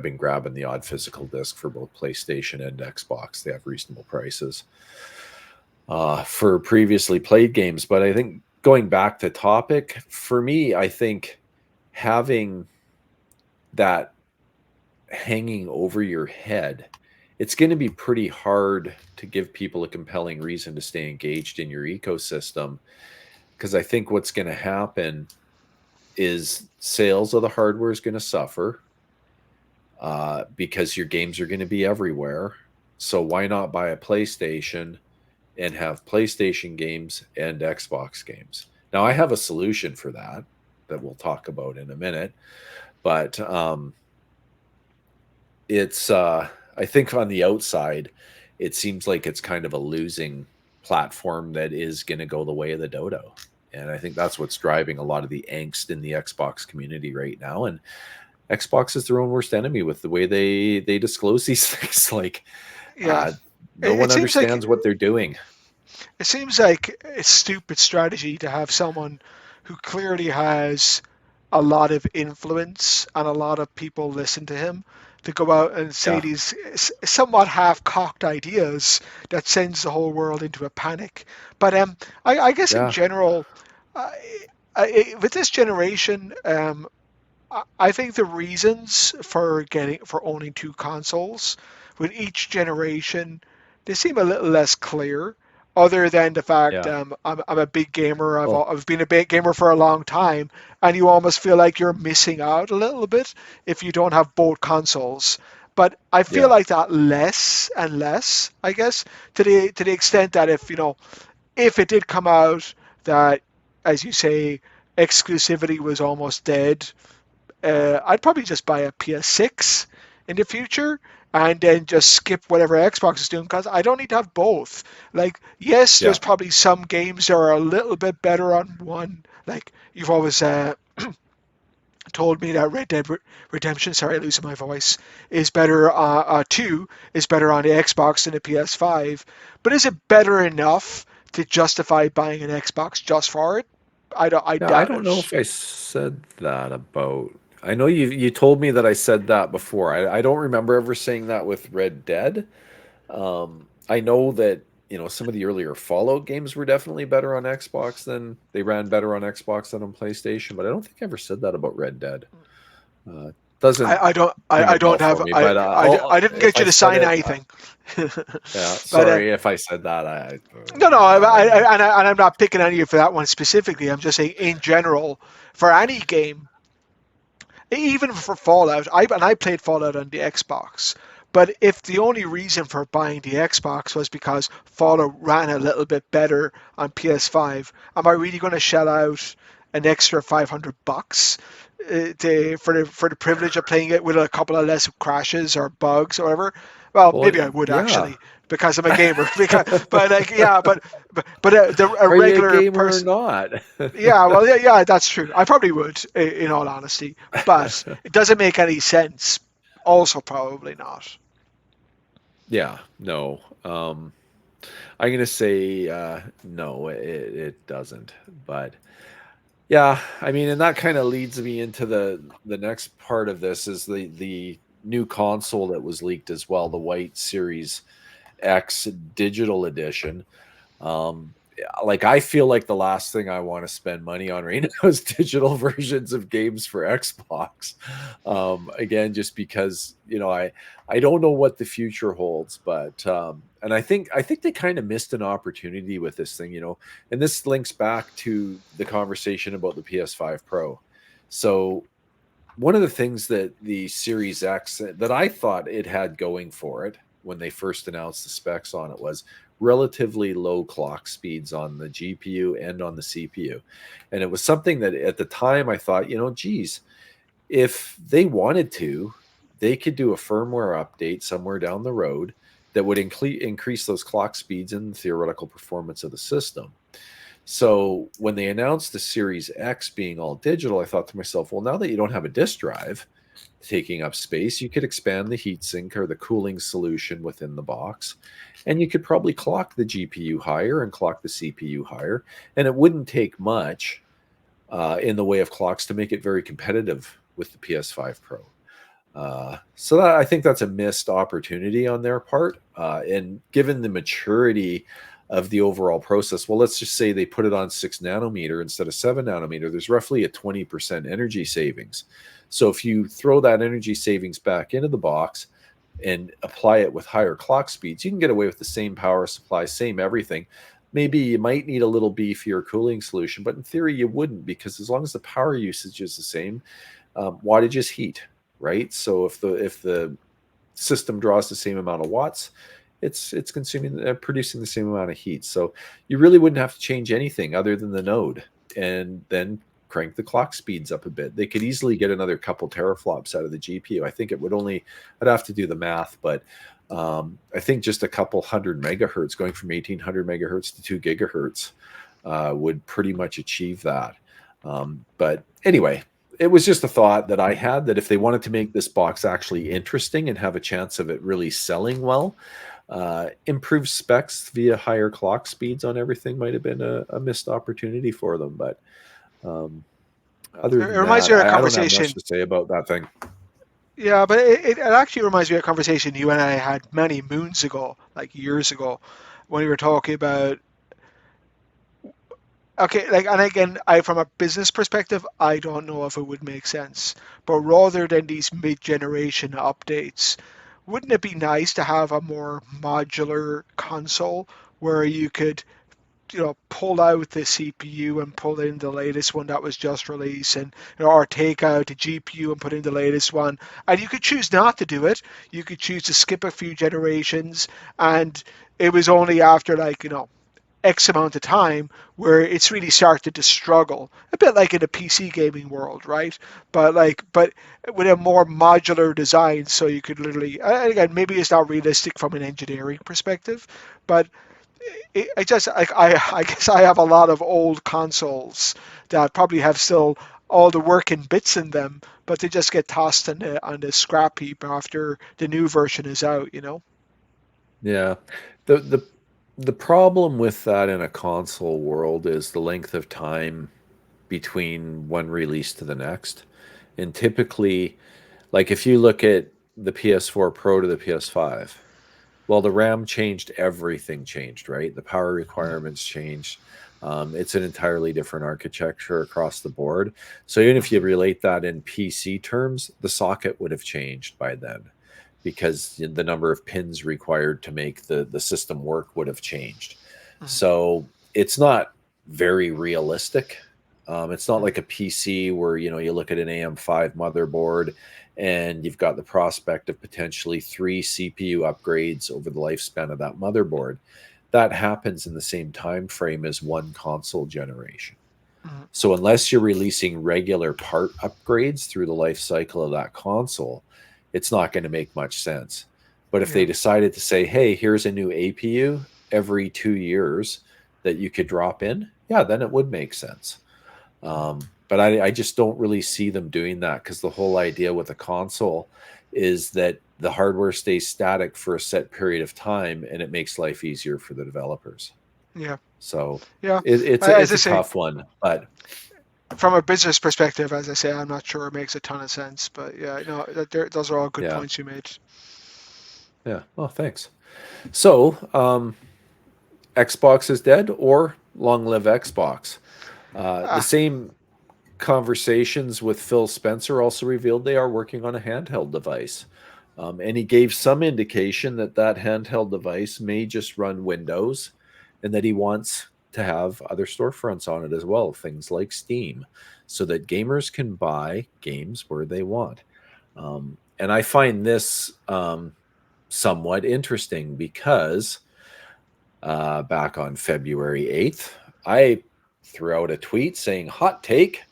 been grabbing the odd physical disc for both PlayStation and Xbox. They have reasonable prices for previously played games. But I think going back to topic, for me, I think having that hanging over your head, it's going to be pretty hard to give people a compelling reason to stay engaged in your ecosystem. Because I think what's going to happen is sales of the hardware is going to suffer because your games are going to be everywhere. So why not buy a PlayStation and have PlayStation games and Xbox games? Now I have a solution for that we'll talk about in a minute, but it's I think on the outside it seems like it's kind of a losing platform that is going to go the way of the dodo, and I think that's what's driving a lot of the angst in the Xbox community right now. And Xbox is their own worst enemy with the way they disclose these things. Like Yeah. uh no It one seems like understands what they're doing. a stupid strategy to have someone who clearly has a lot of influence and a lot of people listen to him to go out and say Yeah, these somewhat half-cocked ideas that sends the whole world into a panic. But I guess in yeah, general, with this generation, I think the reasons for owning two consoles with each generation, they seem a little less clear. Other than the fact yeah. I'm a big gamer, Well, I've been a big gamer for a long time, and you almost feel like you're missing out a little bit if you don't have both consoles. But I feel yeah, like that less and less, I guess, to the extent that if it did come out that, as you say, exclusivity was almost dead, I'd probably just buy a PS6 in the future and then just skip whatever Xbox is doing because I don't need to have both. Like, yes, there's yeah, probably some games that are a little bit better on one. Like, you've always told me that Red Dead Redemption, sorry, I'm losing my voice, is better, 2 is better on the Xbox than the PS5. But is it better enough to justify buying an Xbox just for it? I yeah. I doubt don't know it. if I said that about. I know you told me that I said that before. I don't remember ever saying that with Red Dead. I know that some of the earlier Fallout games were definitely better on Xbox than they ran better on Xbox than on PlayStation, but I don't think I ever said that about Red Dead. Uh, doesn't ring a I bell don't for have me, but I didn't if get you I to said sign it, anything. yeah, But sorry if I said that. no, no, I don't know. and I'm not picking on you for that one specifically. I'm just saying in general for any game, even for Fallout. I played Fallout on the Xbox. But if the only reason for buying the Xbox was because Fallout ran a little bit better on PS5, am I really going to shell out an extra $500 for the privilege of playing it with a couple of less crashes or bugs or whatever? Well, Well, maybe I would yeah. actually because I'm a gamer. Because, but like, yeah, but a Are you a regular gamer or person. not? Yeah, well, yeah, yeah, that's true. I probably would, in all honesty, but it doesn't make any sense. Also, probably not. Yeah, no. I'm gonna say no, it doesn't. But yeah, I mean, and that kind of leads me into the next part of this is the new console that was leaked as well, the White Series X Digital Edition. Like I feel like the last thing I want to spend money on right now is digital versions of games for Xbox. Again, just because I don't know what the future holds, but and I think they kind of missed an opportunity with this thing, and this links back to the conversation about the PS5 Pro. So one of the things that the Series X that I thought it had going for it when they first announced the specs on it was relatively low clock speeds on the GPU and on the CPU. And it was something that at the time I thought, geez, if they wanted to, they could do a firmware update somewhere down the road that would increase those clock speeds and the theoretical performance of the system. So when they announced the Series X being all digital, I thought to myself, well, now that you don't have a disk drive taking up space, you could expand the heatsink or the cooling solution within the box, and you could probably clock the GPU higher and clock the CPU higher, and it wouldn't take much in the way of clocks to make it very competitive with the PS5 Pro. So I think that's a missed opportunity on their part. And given the maturity of the overall process, well, let's just say they put it on 6 nanometer instead of 7 nanometer, there's roughly a 20% energy savings. So if you throw that energy savings back into the box and apply it with higher clock speeds, you can get away with the same power supply, same everything. Maybe you might need a little beefier cooling solution, but in theory you wouldn't, because as long as the power usage is the same, wattage is heat, right? So if the system draws the same amount of watts, it's consuming producing the same amount of heat. So you really wouldn't have to change anything other than the node, and then crank the clock speeds up a bit. They could easily get another couple teraflops out of the GPU. I think I'd have to do the math, but I think just a couple hundred megahertz, going from 1800 megahertz to 2 gigahertz, would pretty much achieve that. But anyway, it was just a thought that I had, that if they wanted to make this box actually interesting and have a chance of it really selling well, improved specs via higher clock speeds on everything might have been a missed opportunity for them. But It other than reminds that, me of a I don't have much conversation. to say about that thing. Yeah, but it actually reminds me of a conversation you and I had many moons ago, like years ago, when we were talking about. Okay, like, and again, from a business perspective, I don't know if it would make sense. But rather than these mid-generation updates, wouldn't it be nice to have a more modular console where you could, pull out the CPU and pull in the latest one that was just released, and or take out the GPU and put in the latest one, and you could choose not to do it. You could choose to skip a few generations, and it was only after, like, X amount of time where it's really started to struggle a bit like in the PC gaming world, right? But with a more modular design, so you could literally, and again, maybe it's not realistic from an engineering perspective, but I just I guess I have a lot of old consoles that probably have still all the working bits in them, but they just get tossed on the scrap heap after the new version is out. Yeah. The problem with that in a console world is the length of time between one release to the next. And typically, like if you look at the PS4 Pro to the PS5, well, the RAM changed, everything changed, right? The power requirements changed. It's an entirely different architecture across the board. So even if you Mhm. relate that in PC terms, the socket would have changed by then because the number of pins required to make the system work would have changed. Mhm. So it's not very realistic. It's not Mhm. like a PC where you look at an AM5 motherboard and you've got the prospect of potentially 3 CPU upgrades over the lifespan of that motherboard. That happens in the same time frame as one console generation. Mhm. So unless you're releasing regular part upgrades through the life cycle of that console, it's not going to make much sense. But if they Yeah. decided to say, hey, here's a new APU every 2 years that you could drop in, yeah, then it would make sense. But I just don't really see them doing that because the whole idea with a console is that the hardware stays static for a set period of time and it makes life easier for the developers. Yeah. So Yeah. it's As it's I a say, tough one, but from a business perspective, as I say, I'm not sure it makes a ton of sense. But yeah, no, those are all good yeah, points you made. yeah. Well, thanks. So Xbox is dead, or long live Xbox. The Ah, same conversations with Phil Spencer also revealed they are working on a handheld device. And he gave some indication that that handheld device may just run Windows and that he wants to have other storefronts on it as well, things like Steam, so that gamers can buy games where they want. And I find this somewhat interesting because back on February 8th, I threw out a tweet saying, hot take,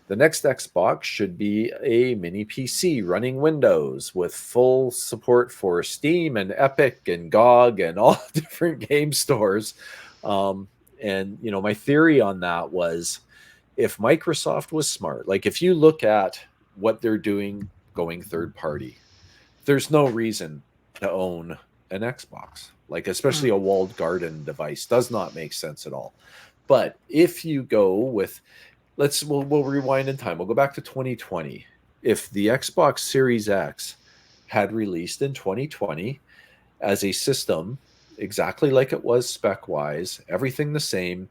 the next Xbox should be a mini PC running Windows with full support for Steam and Epic and GOG and all different game stores. Um, and, my theory on that was if Microsoft was smart, like if you look at what they're doing going third party, there's no reason to own an Xbox, like especially mm, a walled garden device does not make sense at all. But if you go with we'll rewind in time. We'll go back to 2020. If the Xbox Series X had released in 2020 as a system exactly like it was spec wise, everything the same,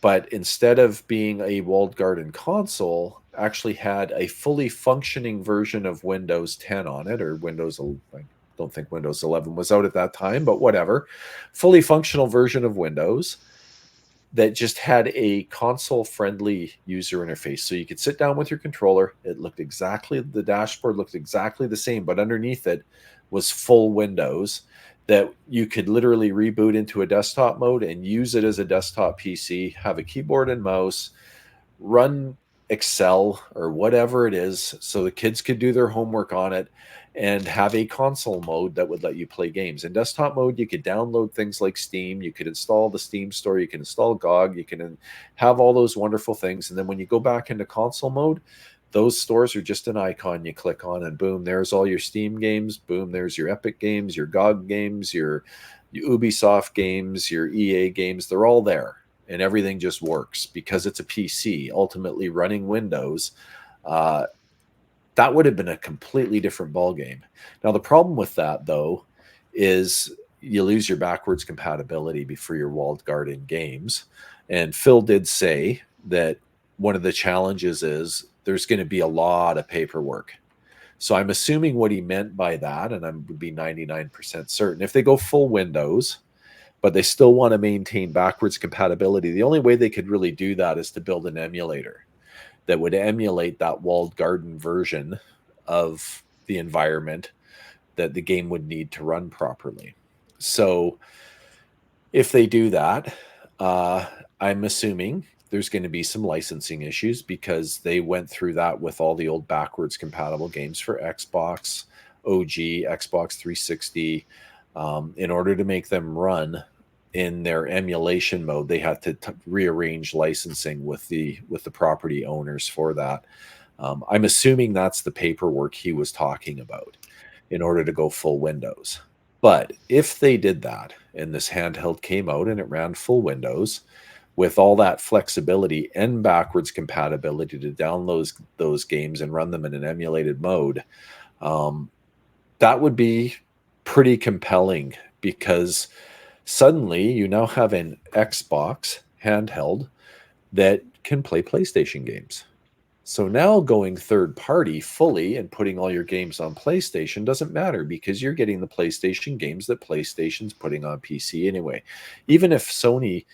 but instead of being a walled garden console, actually had a fully functioning version of Windows 10 on it, or I don't think Windows 11 was out at that time, but whatever, fully functional version of Windows that just had a console friendly user interface. So you could sit down with your controller. The dashboard looked exactly the same, but underneath it was full Windows that you could literally reboot into a desktop mode and use it as a desktop PC, have a keyboard and mouse, run Excel or whatever it is so the kids could do their homework on it and have a console mode that would let you play games. In desktop mode, you could download things like Steam, you could install the Steam store, you can install GOG, you can have all those wonderful things. And then when you go back into console mode, those stores are just an icon you click on, and boom, there's all your Steam games. Boom, there's your Epic games, your GOG games, your Ubisoft games, your EA games. They're all there and everything just works because it's a PC ultimately running Windows. Uh, that would have been a completely different ball game. Now the problem with that though is you lose your backwards compatibility for your walled garden games. And Phil did say that one of the challenges is there's going to be a lot of paperwork. So I'm assuming what he meant by that, and I would be 99% certain, if they go full Windows, but they still want to maintain backwards compatibility. The only way they could really do that is to build an emulator that would emulate that walled garden version of the environment that the game would need to run properly. So if they do that, uh, I'm assuming there's going to be some licensing issues because they went through that with all the old backwards compatible games for Xbox, OG, Xbox 360. In order to make them run in their emulation mode, they had to rearrange licensing with the property owners for that. I'm assuming that's the paperwork he was talking about in order to go full Windows. But if they did that and this handheld came out and it ran full Windows, with all that flexibility and backwards compatibility to download those games and run them in an emulated mode, that would be pretty compelling, because suddenly you now have an Xbox handheld that can play PlayStation games. So now going third party fully and putting all your games on PlayStation doesn't matter, because you're getting the PlayStation games that PlayStation's putting on PC anyway. Even if Sony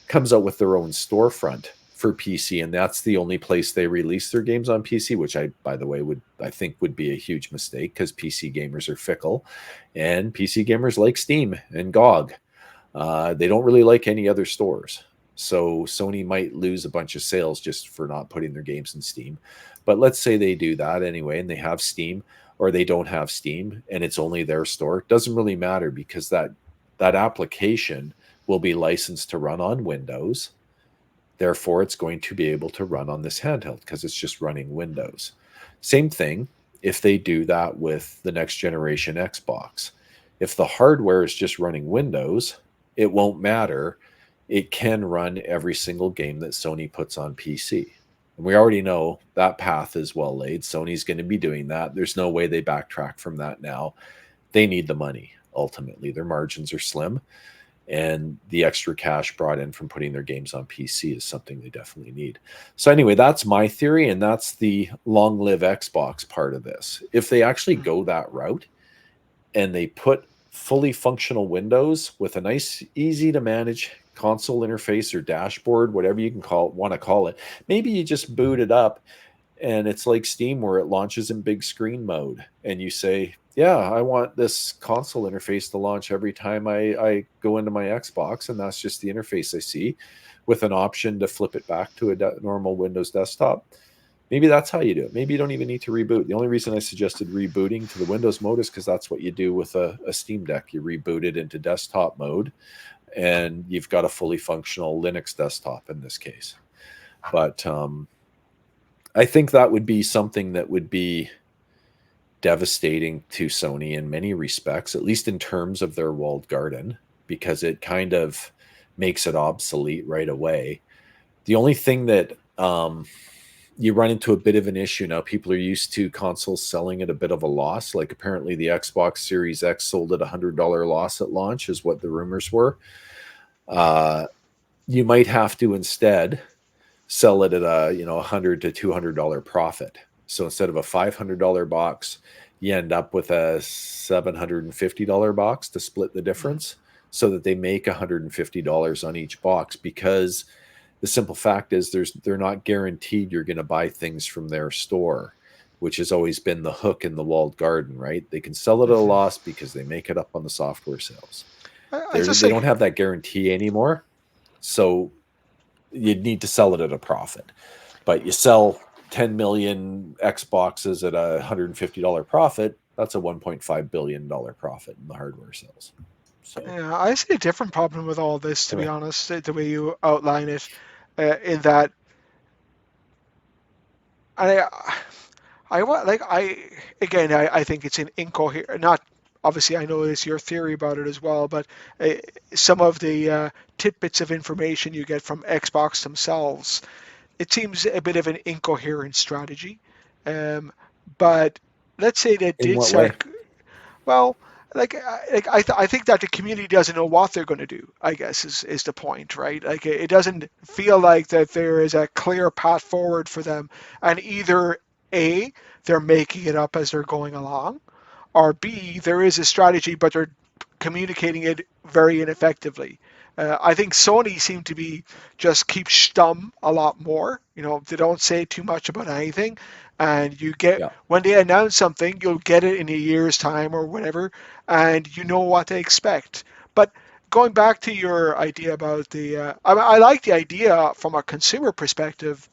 comes out with their own storefront for PC and that's the only place they release their games on PC, which by the way, I think would be a huge mistake, because PC gamers are fickle and PC gamers like Steam and GOG. They don't really like any other stores. So Sony might lose a bunch of sales just for not putting their games in Steam. But let's say they do that anyway, and they have Steam, or they don't have Steam and it's only their store. It doesn't really matter, because that application will be licensed to run on Windows. Therefore, it's going to be able to run on this handheld because it's just running Windows. Same thing if they do that with the next generation Xbox. If the hardware is just running Windows, it won't matter. It can run every single game that Sony puts on PC. And we already know that path is well laid. Sony's going to be doing that. There's no way they backtrack from that now. They need the money, ultimately. Their margins are slim, and the extra cash brought in from putting their games on PC is something they definitely need. So anyway, that's my theory, and that's the long live Xbox part of this. If they actually go that route and they put fully functional Windows with a nice, easy to manage console interface or dashboard, whatever you can want to call it. Maybe you just boot it up and it's like Steam where it launches in big screen mode and you say, yeah, I want this console interface to launch every time I go into my Xbox, and that's just the interface I see, with an option to flip it back to a normal Windows desktop. Maybe that's how you do it. Maybe you don't even need to reboot. The only reason I suggested rebooting to the Windows mode is because that's what you do with a Steam Deck. You reboot it into desktop mode, and you've got a fully functional Linux desktop in this case. But I think that would be something that would be devastating to Sony in many respects, at least in terms of their walled garden, because it kind of makes it obsolete right away. The only thing that you run into a bit of an issue now, people are used to consoles selling at a bit of a loss. Like apparently the Xbox Series X sold at $100 loss at launch is what the rumors were. You might have to instead sell it at a $100 to $200 profit. So instead of a $500 box, you end up with a $750 box to split the difference, so that they make $150 on each box, because the simple fact is they're not guaranteed you're going to buy things from their store, which has always been the hook in the walled garden, right? They can sell it at a loss because they make it up on the software sales. They don't have that guarantee anymore. So you need to sell it at a profit. But you sell 10 million Xboxes at a $150 profit, that's a $1.5 billion profit in the hardware sales. So yeah, I see a different problem with all this, to be honest, the way you outline it, in that I think it's an incoherent, not obviously I know it's your theory about it as well, but some of the tidbits of information you get from Xbox themselves, it seems a bit of an incoherent strategy. But let's say they did start, well, I think that the community doesn't know what they're going to do, I guess is the point, right? Like it doesn't feel like that there is a clear path forward for them, and either A, they're making it up as they're going along, or B, there is a strategy but they're communicating it very ineffectively. I think Sony seem to be just keep stum a lot more. They don't say too much about anything, and you get when they announce something, you'll get it in a year's time or whatever, and you know what to expect. But going back to your idea about I like the idea from a consumer perspective.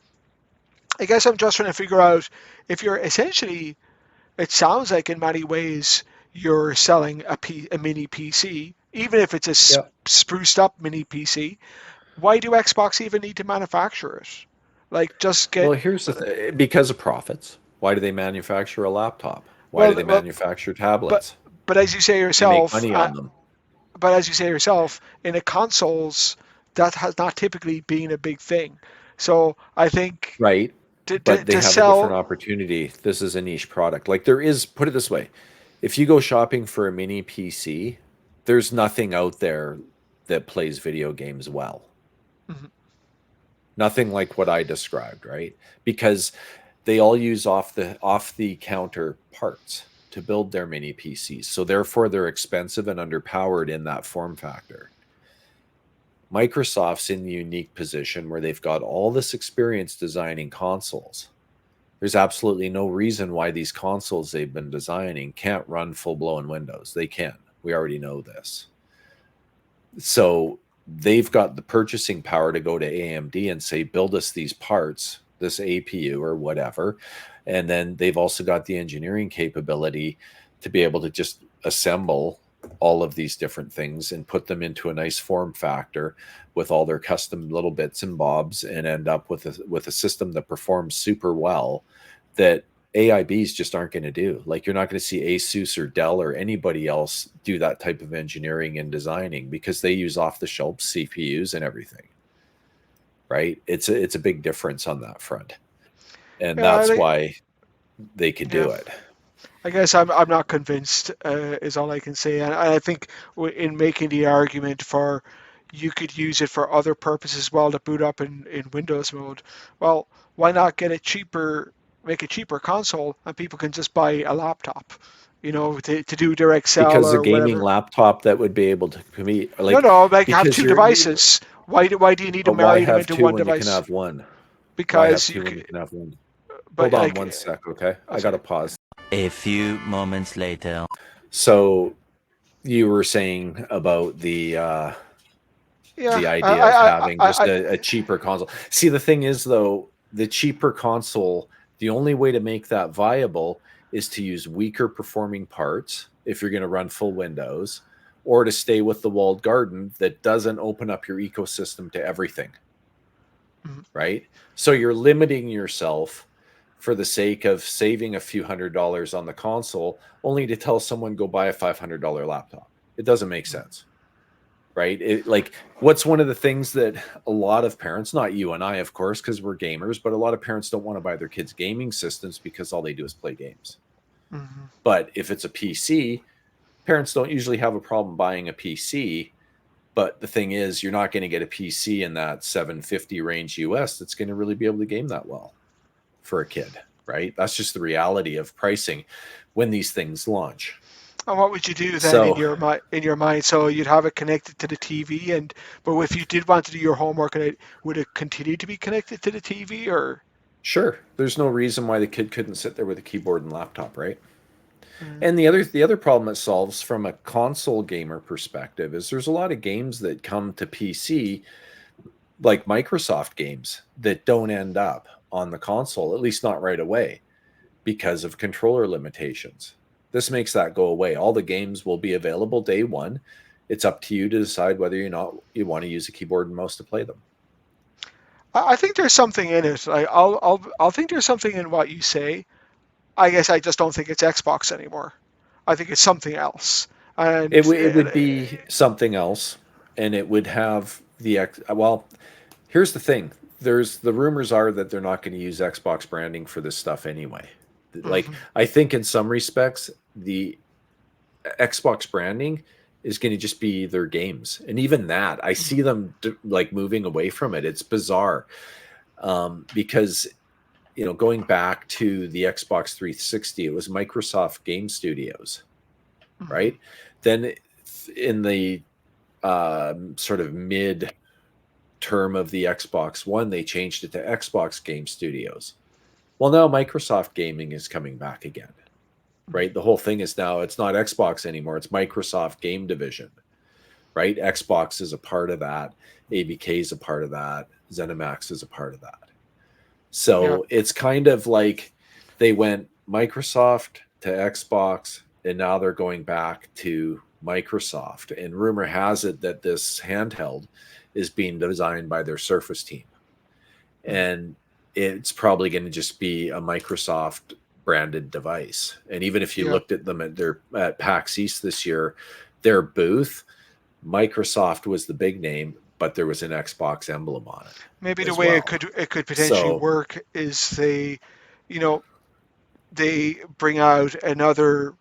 I guess I'm just trying to figure out if you're essentially. It sounds like in many ways you're selling a mini PC, even if it's a spruced up mini PC. Why do Xbox even need to manufacture it? Like, just get. Well, here's the thing. Because of profits. Why do they manufacture a laptop? Why do they manufacture tablets? But as you say yourself, they make money on them. But as you say yourself, in a consoles, that has not typically been a big thing. So I think Right. But they to have a different sell. opportunity. This is a niche product. Like there is, put it this way, if you go shopping for a mini PC, there's nothing out there that plays video games well. Mhm. Nothing like what I described, right? Because they all use off the counter parts to build their mini PCs. So therefore they're expensive and underpowered in that form factor. Microsoft's in the unique position where they've got all this experience designing consoles. There's absolutely no reason why these consoles they've been designing can't run full-blown Windows. They can. We already know this. So they've got the purchasing power to go to AMD and say, build us these parts, this APU or whatever. And then they've also got the engineering capability to be able to just assemble all of these different things and put them into a nice form factor with all their custom little bits and bobs and end up with a system that performs super well that AIBs just aren't going to do. Like you're not going to see Asus or Dell or anybody else do that type of engineering and designing because they use off-the-shelf CPUs and everything. Right? It's a big difference on that front. And Yeah, that's why they could yeah. do it. I guess I'm not convinced, is all I can say. And I think in making the argument for you could use it for other purposes as well to boot up in Windows mode. Well, why not get it cheaper, make a cheaper console, and people can just buy a laptop, to do direct sell Because a or gaming whatever. laptop that would be able to compete, No, like, no, like have because two you're devices. Why do you need to but why marry them have into two one when you can device? have one? Why have Because you two when you could, can have one? but Hold on like, one sec, okay? oh, I sorry. gotta pause. A few moments later. So you were saying about the Yeah, idea of having just I a cheaper console. See, the thing is though, the cheaper console, the only way to make that viable is to use weaker performing parts if you're going to run full Windows, or to stay with the walled garden that doesn't open up your ecosystem to everything. Mhm. Right? So you're limiting yourself for the sake of saving a few $100s on the console, only to tell someone go buy a $500 laptop. It doesn't make sense. Right? Like, what's one of the things that a lot of parents, not you and I, of course, because we're gamers, but a lot of parents don't want to buy their kids gaming systems because all they do is play games. Mhm. But if it's a PC, parents don't usually have a problem buying a PC. But the thing is, you're not going to get a PC in that 750 range US that's going to really be able to game that well for a kid, right? That's just the reality of pricing when these things launch. And what would you do then So in your mind? So you'd have it connected to the TV, but if you did want to do your homework, would it continue to be connected to the TV or? sure, there's no reason why the kid couldn't sit there with a keyboard and laptop, right? Mm, And the other problem it solves from a console gamer perspective is there's a lot of games that come to PC, like Microsoft games, that don't end up on the console, at least not right away, because of controller limitations. This makes that go away. All the games will be available day one. It's up to you to decide whether you want to use a keyboard and mouse to play them. I think there's something in it. I'll think there's something in what you say. I guess I just don't think it's Xbox anymore. I think it's something else. And It would be something else, and it would have well. Here's the thing: the rumors are that they're not going to use Xbox branding for this stuff anyway. Like, mhm, I think in some respects, the Xbox branding is going to just be their games, and even that, I see them like moving away from it. It's bizarre, because going back to the Xbox 360, it was Microsoft Game Studios, mhm. right? Then in the sort of mid term of the Xbox One, they changed it to Xbox Game Studios. Well, now Microsoft Gaming is coming back again, right? The whole thing is now it's not Xbox anymore, it's Microsoft Game Division, right? Xbox is a part of that, ABK is a part of that, ZeniMax is a part of that. Yeah, So it's kind of like they went Microsoft to Xbox, and now they're going back to Microsoft. And rumor has it that this handheld is being designed by their Surface team. And it's probably going to just be a Microsoft branded device. And even if you yeah. looked at them at PAX East this year, their booth, Microsoft was the big name, but there was an Xbox emblem on it Maybe the as way well. it could potentially So work is you know, they bring out another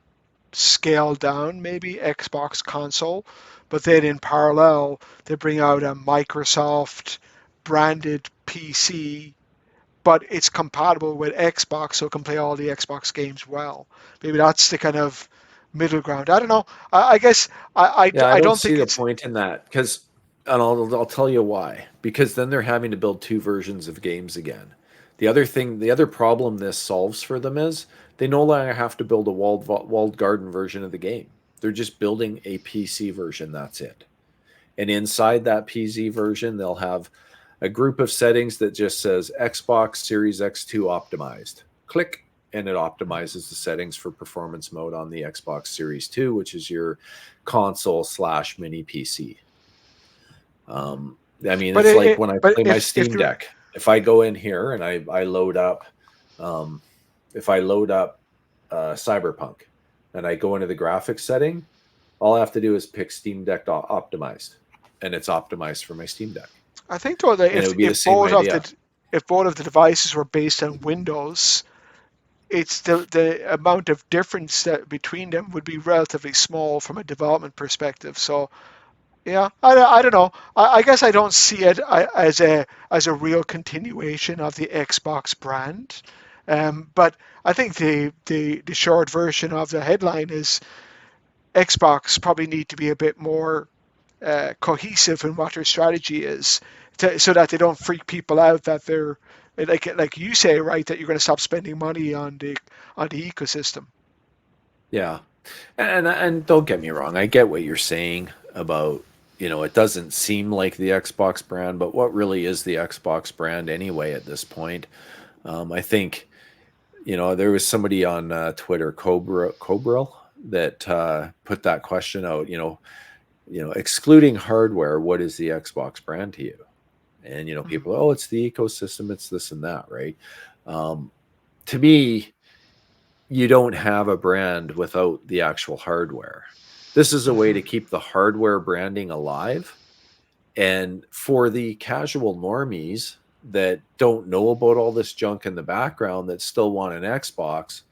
scaled down maybe Xbox console, but then in parallel they bring out a Microsoft branded PC, but it's compatible with Xbox, so it can play all the Xbox games well. Maybe that's the kind of middle ground. I don't know. I guess yeah, I I don't don't see think the it's. point in that because, and I'll tell you why. Because then they're having to build two versions of games again. The other problem this solves for them is they no longer have to build a walled garden version of the game. They're just building a PC version. That's it. And inside that PC version, they'll have a group of settings that just says Xbox Series X2 optimized. Click, and it optimizes the settings for performance mode on the Xbox Series 2, which is your console / mini PC. I mean, But it's like when I but play my if Steam Deck. If I go in here and I load up, um, if I load up Cyberpunk and I go into the graphics setting, all I have to do is pick Steam Deck optimized, and it's optimized for my Steam Deck. I think though that And it would be the same idea. if both of the devices were based on Windows, it's the amount of difference that between them would be relatively small from a development perspective. So yeah, I don't know. I guess I don't see it as a real continuation of the Xbox brand. But I think the short version of the headline is Xbox probably need to be a bit more cohesive in what their strategy is, so that they don't freak people out that they're like you say, right, that you're going to stop spending money on the ecosystem. Yeah. And don't get me wrong, I get what you're saying about, it doesn't seem like the Xbox brand, but what really is the Xbox brand anyway at this point? I think, there was somebody on Twitter, Cobril, that put that question out, excluding hardware, what is the Xbox brand to you? And, people, oh, it's the ecosystem, it's this and that, right? To me, you don't have a brand without the actual hardware. This is a way to keep the hardware branding alive. And for the casual normies that don't know about all this junk in the background that still want an Xbox,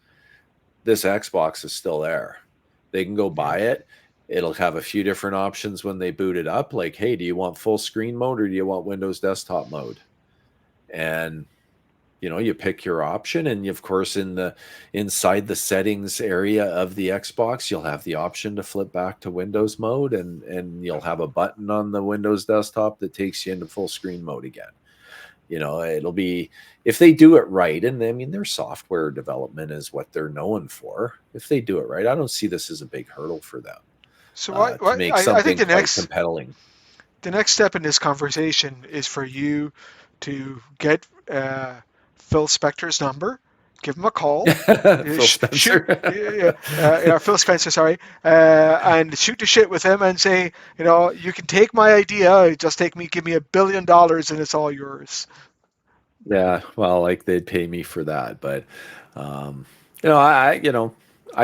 this Xbox is still there. They can go buy it. It'll have a few different options when they boot it up. Like, hey, do you want full screen mode or do you want Windows desktop mode? And you pick your option, and of course inside the settings area of the Xbox, you'll have the option to flip back to Windows mode, and you'll have a button on the Windows desktop that takes you into full screen mode again. It'll be, if they do it right, and I mean their software development is what they're known for. If they do it right, I don't see this as a big hurdle for them. So To make I something think quite compelling. the next step in this conversation is for you to get Phil Spector's number, give him a call, Phil Spencer. Phil Spencer, sorry, and shoot the shit with him and say, you can take my idea, just give me $1 billion and it's all yours. Yeah, well, like they'd pay me for that, but I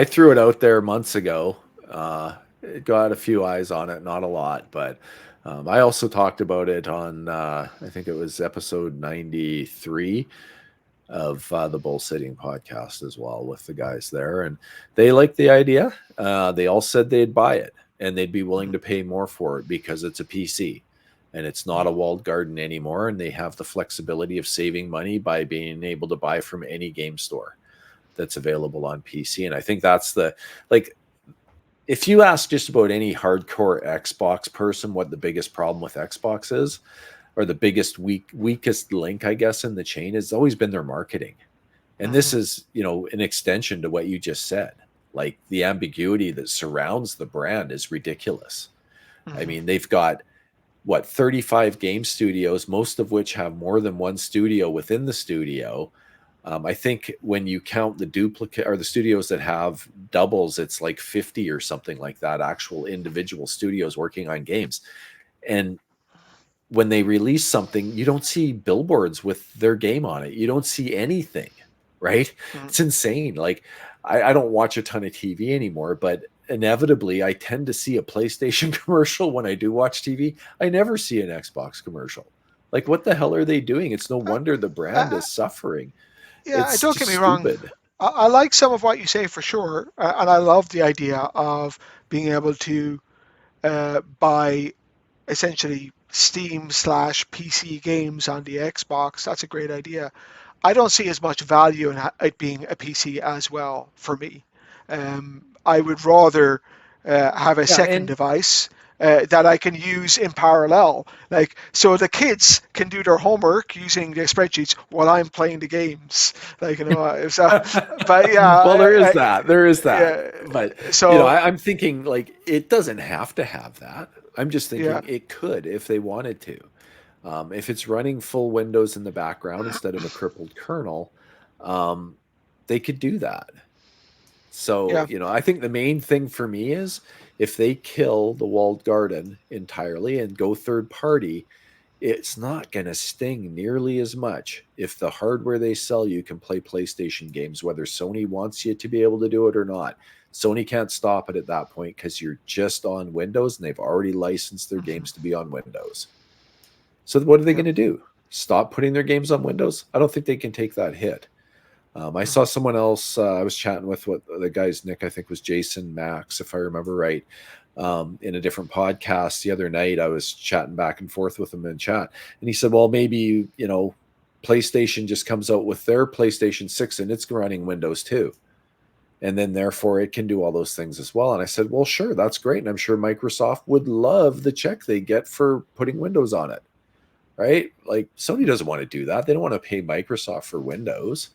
threw it out there months ago. It got a few eyes on it, not a lot, but I also talked about it on I think it was episode 93 of the Bull Sitting podcast as well, with the guys there, and they liked the idea. They all said they'd buy it and they'd be willing to pay more for it because it's a PC and it's not a walled garden anymore, and they have the flexibility of saving money by being able to buy from any game store that's available on PC. And I think that's if you ask just about any hardcore Xbox person what the biggest problem with Xbox is, or the biggest weakest link, I guess, in the chain, has always been their marketing. And this is, an extension to what you just said. Like, the ambiguity that surrounds the brand is ridiculous. I mean, they've got 35 game studios, most of which have more than one studio within the studio. I think when you count the duplicate or the studios that have doubles, it's like 50 or something like that, actual individual studios working on games. And when they release something, you don't see billboards with their game on it. You don't see anything, right? It's insane. Like, I don't watch a ton of TV anymore, but inevitably I tend to see a PlayStation commercial when I do watch TV. I never see an Xbox commercial. Like, what the hell are they doing? It's no wonder the brand is suffering. Yeah, It's don't get just me wrong. stupid. I like some of what you say for sure, and I love the idea of being able to buy essentially Steam slash PC games on the Xbox. That's a great idea. I don't see as much value in it being a PC as well for me. I would rather have a Yeah, second device that I can use in parallel. Like, so the kids can do their homework using their spreadsheets while I'm playing the games. Like, so, but yeah, well, there is that. There is that. yeah. But So I'm thinking like it doesn't have to have that. I'm just yeah, thinking it could if they wanted to. If it's running full Windows in the background instead of a crippled kernel, they could do that. So, yeah. I think the main thing for me is if they kill the walled garden entirely and go third party, it's not going to sting nearly as much if the hardware they sell you can play PlayStation games, whether Sony wants you to be able to do it or not. Sony can't stop it at that point because you're just on Windows and they've already licensed their games to be on Windows. So what are they going to do? Stop putting their games on Windows? I don't think they can take that hit. I saw someone else, I was chatting with what the guy's Nick, I think was Jason Max, if I remember right, in a different podcast the other night. I was chatting back and forth with him in chat. And he said, well, maybe, PlayStation just comes out with their PlayStation 6 and it's running Windows too. And then therefore it can do all those things as well. And I said, well, sure, that's great. And I'm sure Microsoft would love the check they get for putting Windows on it, right? Like Sony doesn't want to do that. They don't want to pay Microsoft for Windows.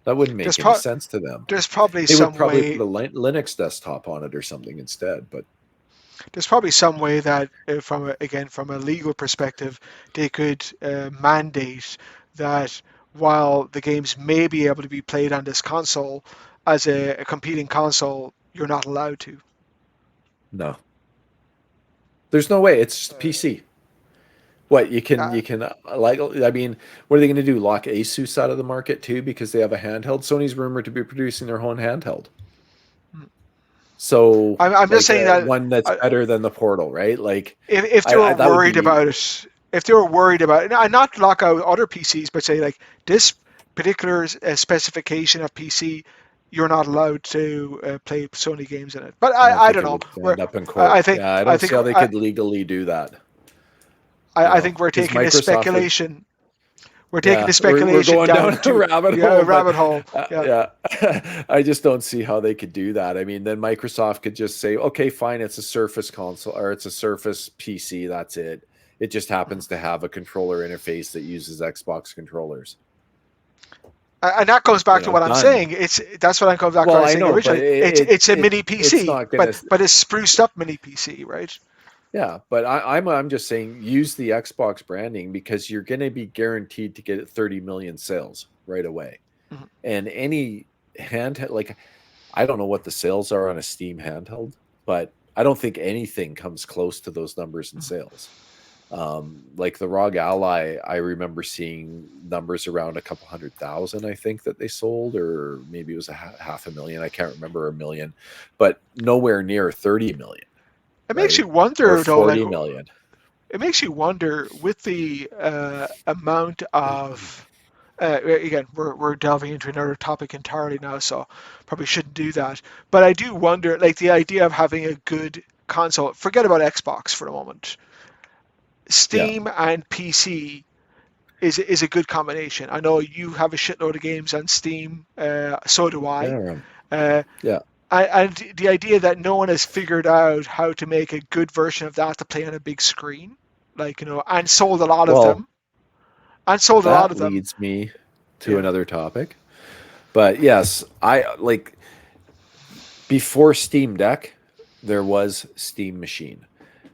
That wouldn't make any sense to them. There's probably they some would probably way put a Linux desktop on it or something instead. But there's probably some way that, from a legal perspective, they could mandate that while the games may be able to be played on this console, as a competing console, you're not allowed to. No, there's no way. It's just PC. What you can like? I mean, what are they going to do? Lock Asus out of the market too because they have a handheld? Sony's rumored to be producing their own handheld. So I'm just saying that one that's better than the Portal, right? Like if they were worried about it, and not lock out other PCs, but say like this particular specification of PC, you're not allowed to play Sony games in it. But I don't know. Up in court. I think I don't see how they could legally do that. I think we're taking a speculation. We're taking the speculation we're going down a rabbit hole. Yeah. I just don't see how they could do that. I mean, then Microsoft could just say, okay, fine, it's a Surface console or it's a Surface PC. That's it. It just happens to have a controller interface that uses Xbox controllers. And that goes back to what I'm saying. That's what I comes back to what I was saying originally. It's a mini PC, but it's spruced up mini PC, right? Yeah, but I'm just saying use the Xbox branding because you're going to be guaranteed to get 30 million sales right away. Mm-hmm. And any handheld, like I don't know what the sales are on a Steam handheld, but I don't think anything comes close to those numbers in sales. Like the ROG Ally, I remember seeing numbers around a couple 100,000, I think that they sold, or maybe it was a 500,000. I can't remember, a million, but nowhere near 30 million. It makes you wonder, though. 40 million. It makes you wonder with the amount of. Again, we're delving into another topic entirely now, so probably shouldn't do that. But I do wonder, like the idea of having a good console. Forget about Xbox for a moment. Steam and PC is a good combination. I know you have a shitload of games on Steam. So do I. And the idea that no one has figured out how to make a good version of that to play on a big screen, and sold a lot of them. That leads me to another topic. But yes, before Steam Deck, there was Steam Machine.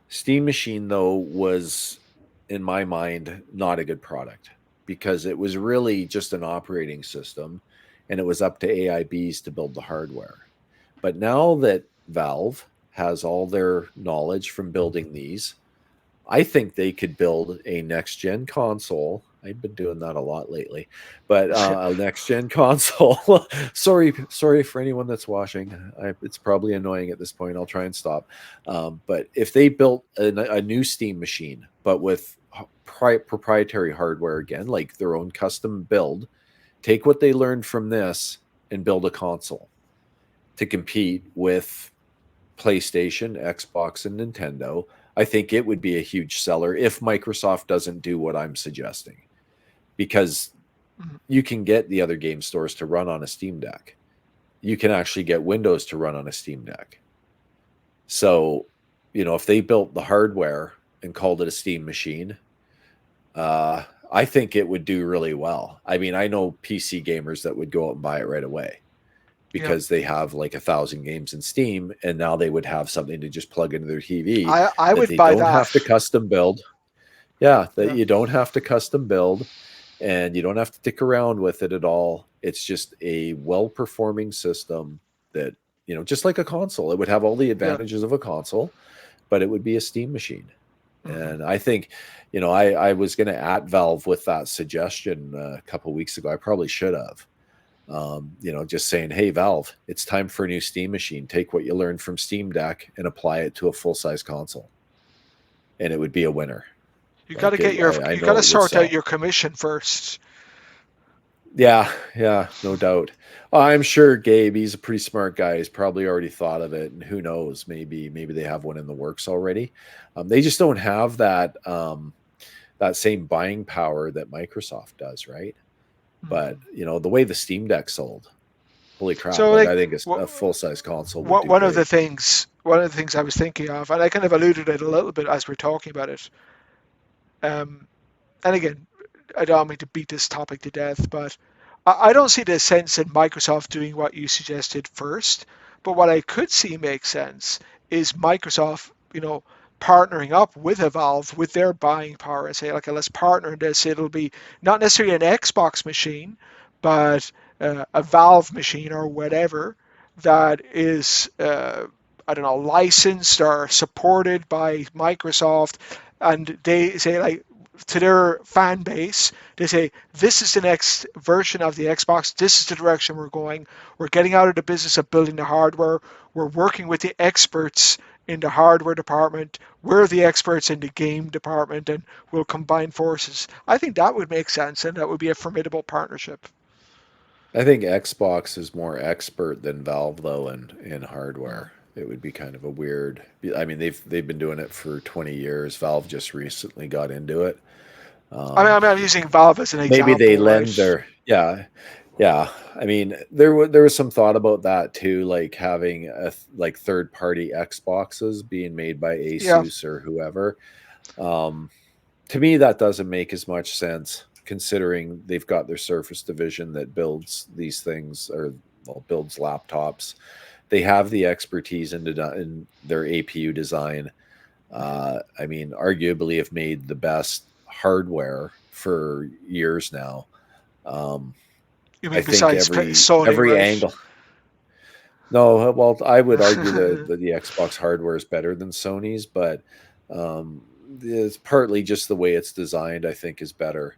Steam Machine, though, was, in my mind, not a good product because it was really just an operating system and it was up to AIBs to build the hardware. But now that Valve has all their knowledge from building these, I think they could build a next-gen console I've been doing that a lot lately. But a next gen console. sorry for anyone that's watching. It's probably annoying at this point. I'll try and stop. But if they built a new Steam machine, but with proprietary hardware again, like their own custom build, take what they learned from this and build a console to compete with PlayStation, Xbox, and Nintendo, I think it would be a huge seller if Microsoft doesn't do what I'm suggesting. Because you can get the other game stores to run on a Steam Deck. You can actually get Windows to run on a Steam Deck. So, if they built the hardware and called it a Steam machine, I think it would do really well. I mean, I know PC gamers that would go out and buy it right away because they have like 1,000 games in Steam, and now they would have something to just plug into their TV. I would buy that. Don't have to custom build. Yeah, you don't have to custom build, and you don't have to stick around with it at all. It's just a well-performing system that, just like a console. It would have all the advantages of a console, but it would be a Steam machine. And I think, I was going to at Valve with that suggestion a couple of weeks ago. I probably should have. Just saying, hey, Valve, it's time for a new Steam machine. Take what you learned from Steam Deck and apply it to a full-size console. And it would be a winner. You got to get you got to sort out your commission first. Yeah, no doubt. I'm sure Gabe, he's a pretty smart guy. He's probably already thought of it, and who knows? Maybe they have one in the works already. They just don't have that same buying power that Microsoft does, right? But the way the Steam Deck sold, holy crap! So, I think a full-size console. One of the things I was thinking of, and I kind of alluded it a little bit as we're talking about it. And again, I don't mean to beat this topic to death, but I don't see the sense in Microsoft doing what you suggested first. But what I could see make sense is Microsoft, partnering up with a Valve with their buying power and say, okay, let's partner in this. It'll be not necessarily an Xbox machine, but a Valve machine or whatever that is, licensed or supported by Microsoft. And they say, like, to their fan base, they say, this is the next version of the Xbox. This is the direction we're going. We're getting out of the business of building the hardware. We're working with the experts in the hardware department. We're the experts in the game department, and we'll combine forces. I think that would make sense, and that would be a formidable partnership. I think Xbox is more expert than Valve, though, in hardware. It would be kind of a weird. I mean, they've been doing it for 20 years. Valve just recently got into it. I'm using Valve as an example. Maybe they lend their yeah. I mean, there was some thought about that too, like having third-party Xboxes being made by Asus or whoever. To me, that doesn't make as much sense, considering they've got their Surface division that builds these things, builds laptops. They have the expertise in their APU design. I mean, arguably have made the best hardware for years now. You mean besides Sony, every right? angle? No, well, I would argue that the Xbox hardware is better than Sony's, but it's partly just the way it's designed, I think, is better.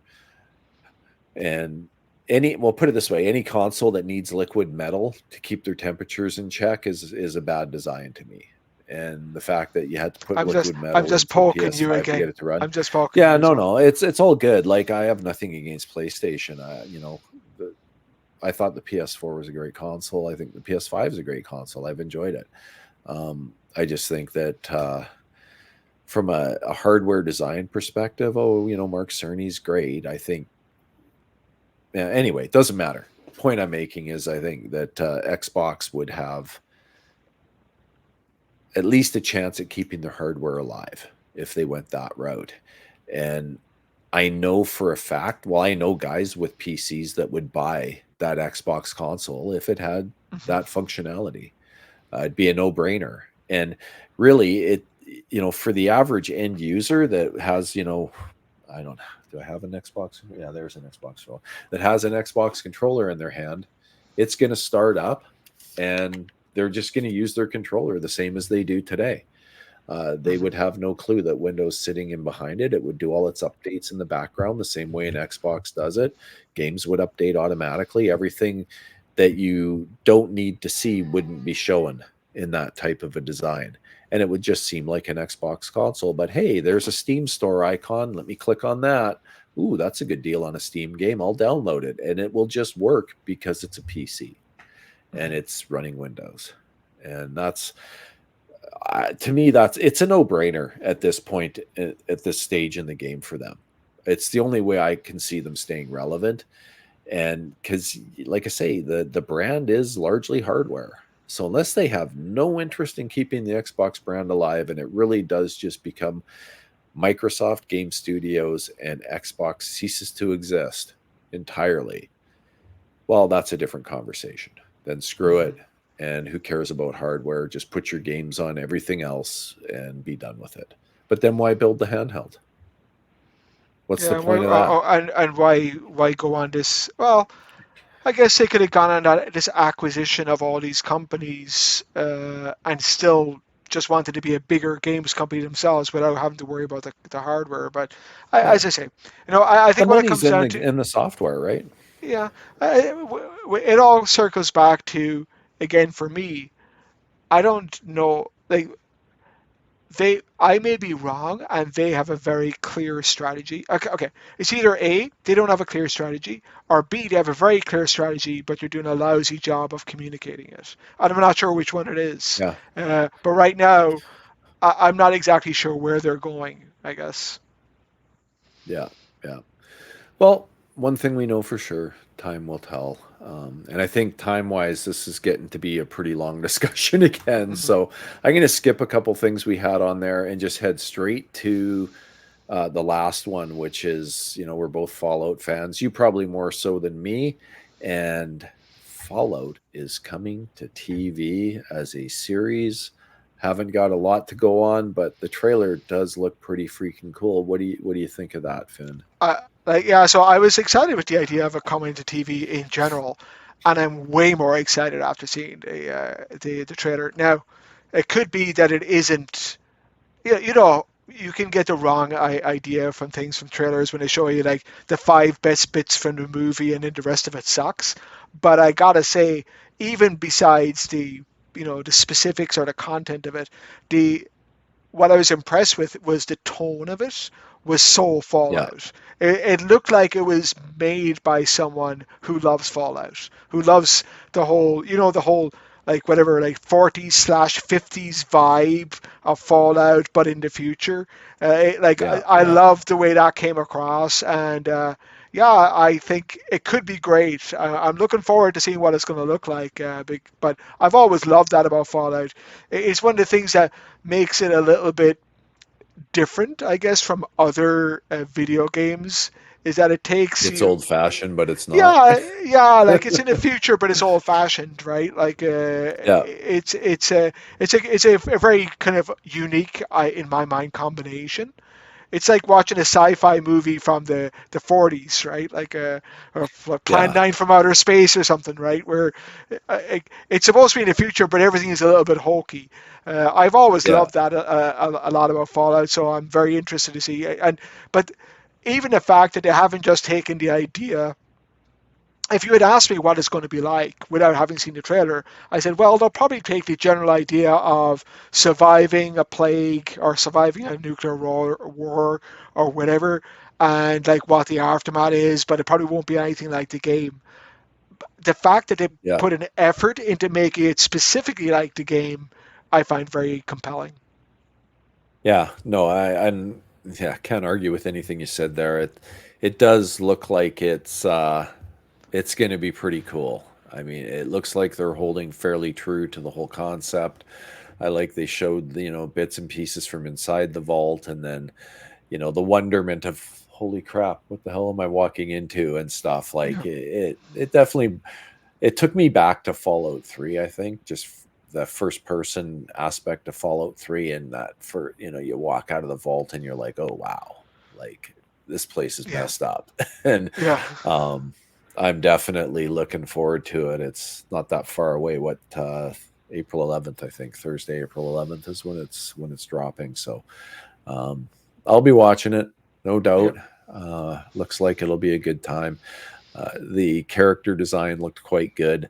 And put it this way, any console that needs liquid metal to keep their temperatures in check is a bad design to me. And the fact that you had to put liquid metal I'm just poking PS5 you again. to get it to run. I'm just poking. Yeah, no, it's all good. Like, I have nothing against PlayStation. I thought the PS4 was a great console. I think the PS5 is a great console. I've enjoyed it. I just think that from a hardware design perspective, Mark Cerny's great. I think. Yeah, anyway, it doesn't matter. The point I'm making is I think that Xbox would have at least a chance at keeping their hardware alive if they went that route. And I know for a fact, I know guys with PCs that would buy that Xbox console if it had that functionality. It'd be a no-brainer. And really, for the average end user that has, I don't know, do I have an Xbox? Yeah, there's an Xbox phone that has an Xbox controller in their hand. It's going to start up, and they're just going to use their controller the same as they do today. They would have no clue that Windows sitting in behind it. It would do all its updates in the background the same way an Xbox does it. Games would update automatically. Everything that you don't need to see wouldn't be shown in that type of a design. And it would just seem like an Xbox console. But hey, there's a Steam store icon. Let me click on that. Ooh, that's a good deal on a Steam game. I'll download it. And it will just work because it's a PC and it's running Windows. And that's, to me, it's a no-brainer at this point, at this stage in the game for them. It's the only way I can see them staying relevant. And because, like I say, the brand is largely hardware. So unless they have no interest in keeping the Xbox brand alive, and it really does just become Microsoft Game Studios and Xbox ceases to exist entirely, well, that's a different conversation. Then screw it. And who cares about hardware? Just put your games on everything else and be done with it. But then why build the handheld? What's the point of that? And why go on this? Well, I guess they could have gone on this acquisition of all these companies and still just wanted to be a bigger games company themselves without having to worry about the hardware. But as I say, I think when it comes down to in the software, right? Yeah, it all circles back to, again, for me, I don't know, like, I may be wrong and they have a very clear strategy. Okay, it's either A, they don't have a clear strategy, or B, they have a very clear strategy, but they're doing a lousy job of communicating it. And I'm not sure which one it is. Yeah. But right now, I'm not exactly sure where they're going, I guess. Yeah. Well, one thing we know for sure, time will tell. And I think time-wise, this is getting to be a pretty long discussion again. So I'm going to skip a couple things we had on there and just head straight to the last one, which is, we're both Fallout fans. You probably more so than me. And Fallout is coming to TV as a series. Haven't got a lot to go on, but the trailer does look pretty freaking cool. What do you think of that, Finn? So I was excited with the idea of it coming to TV in general, and I'm way more excited after seeing the trailer. Now, it could be that it isn't. You can get the wrong idea from trailers when they show you like the 5 best bits from the movie and then the rest of it sucks. But I gotta say, even besides the specifics or the content of it, what I was impressed with was the tone of it was so Fallout. Yeah. It looked like it was made by someone who loves Fallout, who loves the whole, like whatever, like 40s/50s vibe of Fallout, but in the future. I love the way that came across, and I think it could be great. I'm looking forward to seeing what it's going to look like. But I've always loved that about Fallout. It's one of the things that makes it a little bit different, I guess, from other video games, is that it takes it's old-fashioned, but it's not. Like it's in the future, but it's old-fashioned, right? Like it's a very kind of unique, in my mind, combination. It's like watching a sci-fi movie from the 40s, right? Like or Plan 9 from Outer Space or something, right? Where it's supposed to be in the future, but everything is a little bit hokey. I've always loved that a lot about Fallout, so I'm very interested to see. But even the fact that they haven't just taken the idea. If you had asked me what it's going to be like without having seen the trailer, I said, well, they'll probably take the general idea of surviving a plague or surviving a nuclear war or whatever, and like what the aftermath is, but it probably won't be anything like the game. The fact that they put an effort into making it specifically like the game, I find very compelling. Yeah, no, I can't argue with anything you said there. It does look like it's going to be pretty cool. I mean, it looks like they're holding fairly true to the whole concept. I like they showed bits and pieces from inside the vault, and then the wonderment of holy crap, what the hell am I walking into and stuff. Like it definitely took me back to Fallout 3. I think just the first person aspect of Fallout 3, and that you walk out of the vault and you're like, oh wow, like this place is messed up. And I'm definitely looking forward to it. It's not that far away. What April 11th, I think. Thursday, April 11th is when it's dropping. So I'll be watching it, no doubt. Looks like it'll be a good time. The character design looked quite good.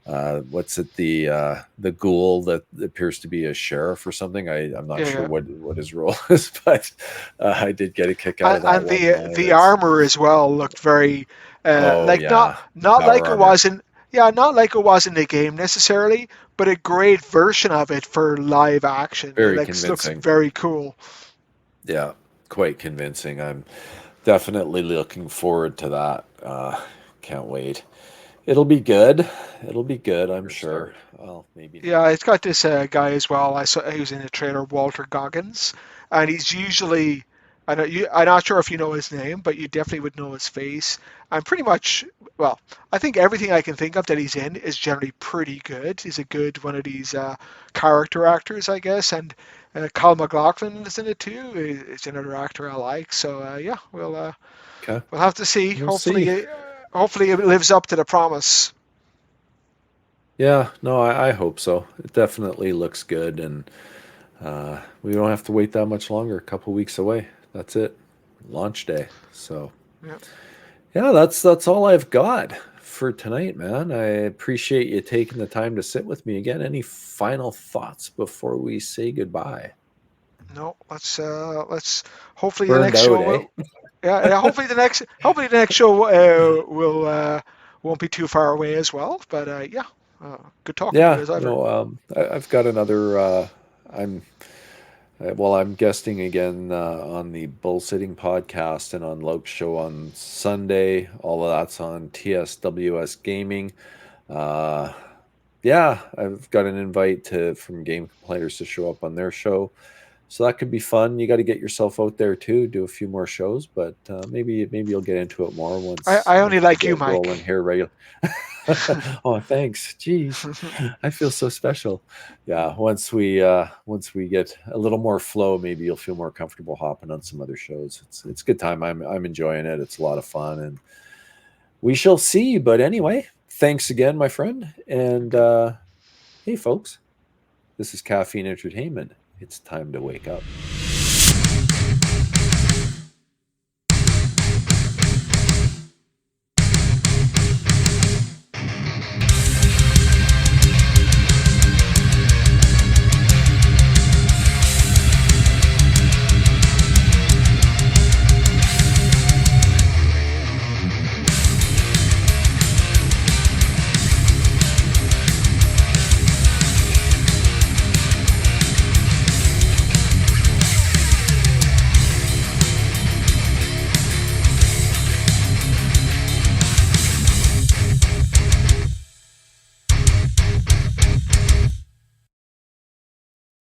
What's it, the ghoul that appears to be a sheriff or something? I'm not sure what his role is, but I did get a kick out of that. And the armor as well looked very not like it wasn't not like it was in the game necessarily, but a great version of it for live action. Very convincing. Looks very cool. Yeah, quite convincing. I'm definitely looking forward to that. Can't wait. It'll be good. I'm sure. Well, maybe not. Yeah, it's got this guy as well. I saw he was in the trailer, Walter Goggins, and he's usually. I'm not sure if you know his name, but you definitely would know his face. And pretty much, well, I think everything I can think of that he's in is generally pretty good. He's a good one of these character actors, I guess. And Kyle MacLachlan is in it too. He's another actor I like. So yeah, we'll have to see. Hopefully it lives up to the promise. Yeah, no, I hope so. It definitely looks good, and we don't have to wait that much longer. A couple weeks away. That's it. Launch day. So yeah, that's all I've got for tonight, man. I appreciate you taking the time to sit with me again. Any final thoughts before we say goodbye? No, let's hopefully the next show hopefully the next show won't be too far away as well. But good talk. Yeah, I've got another. I'm guesting again on the Bull Sitting podcast and on Lope's show on Sunday. All of that's on TSWS Gaming. I've got an invite from game players to show up on their show, so that could be fun. You got to get yourself out there too, do a few more shows, but maybe you'll get into it more once. I only like you, Mike. Here regular. Oh, thanks. Jeez, I feel so special. Yeah, once we get a little more flow, maybe you'll feel more comfortable hopping on some other shows. It's a good time. I'm enjoying it. It's a lot of fun, and we shall see. But anyway, thanks again, my friend. And hey, folks, this is Caffeine Entertainment. It's time to wake up.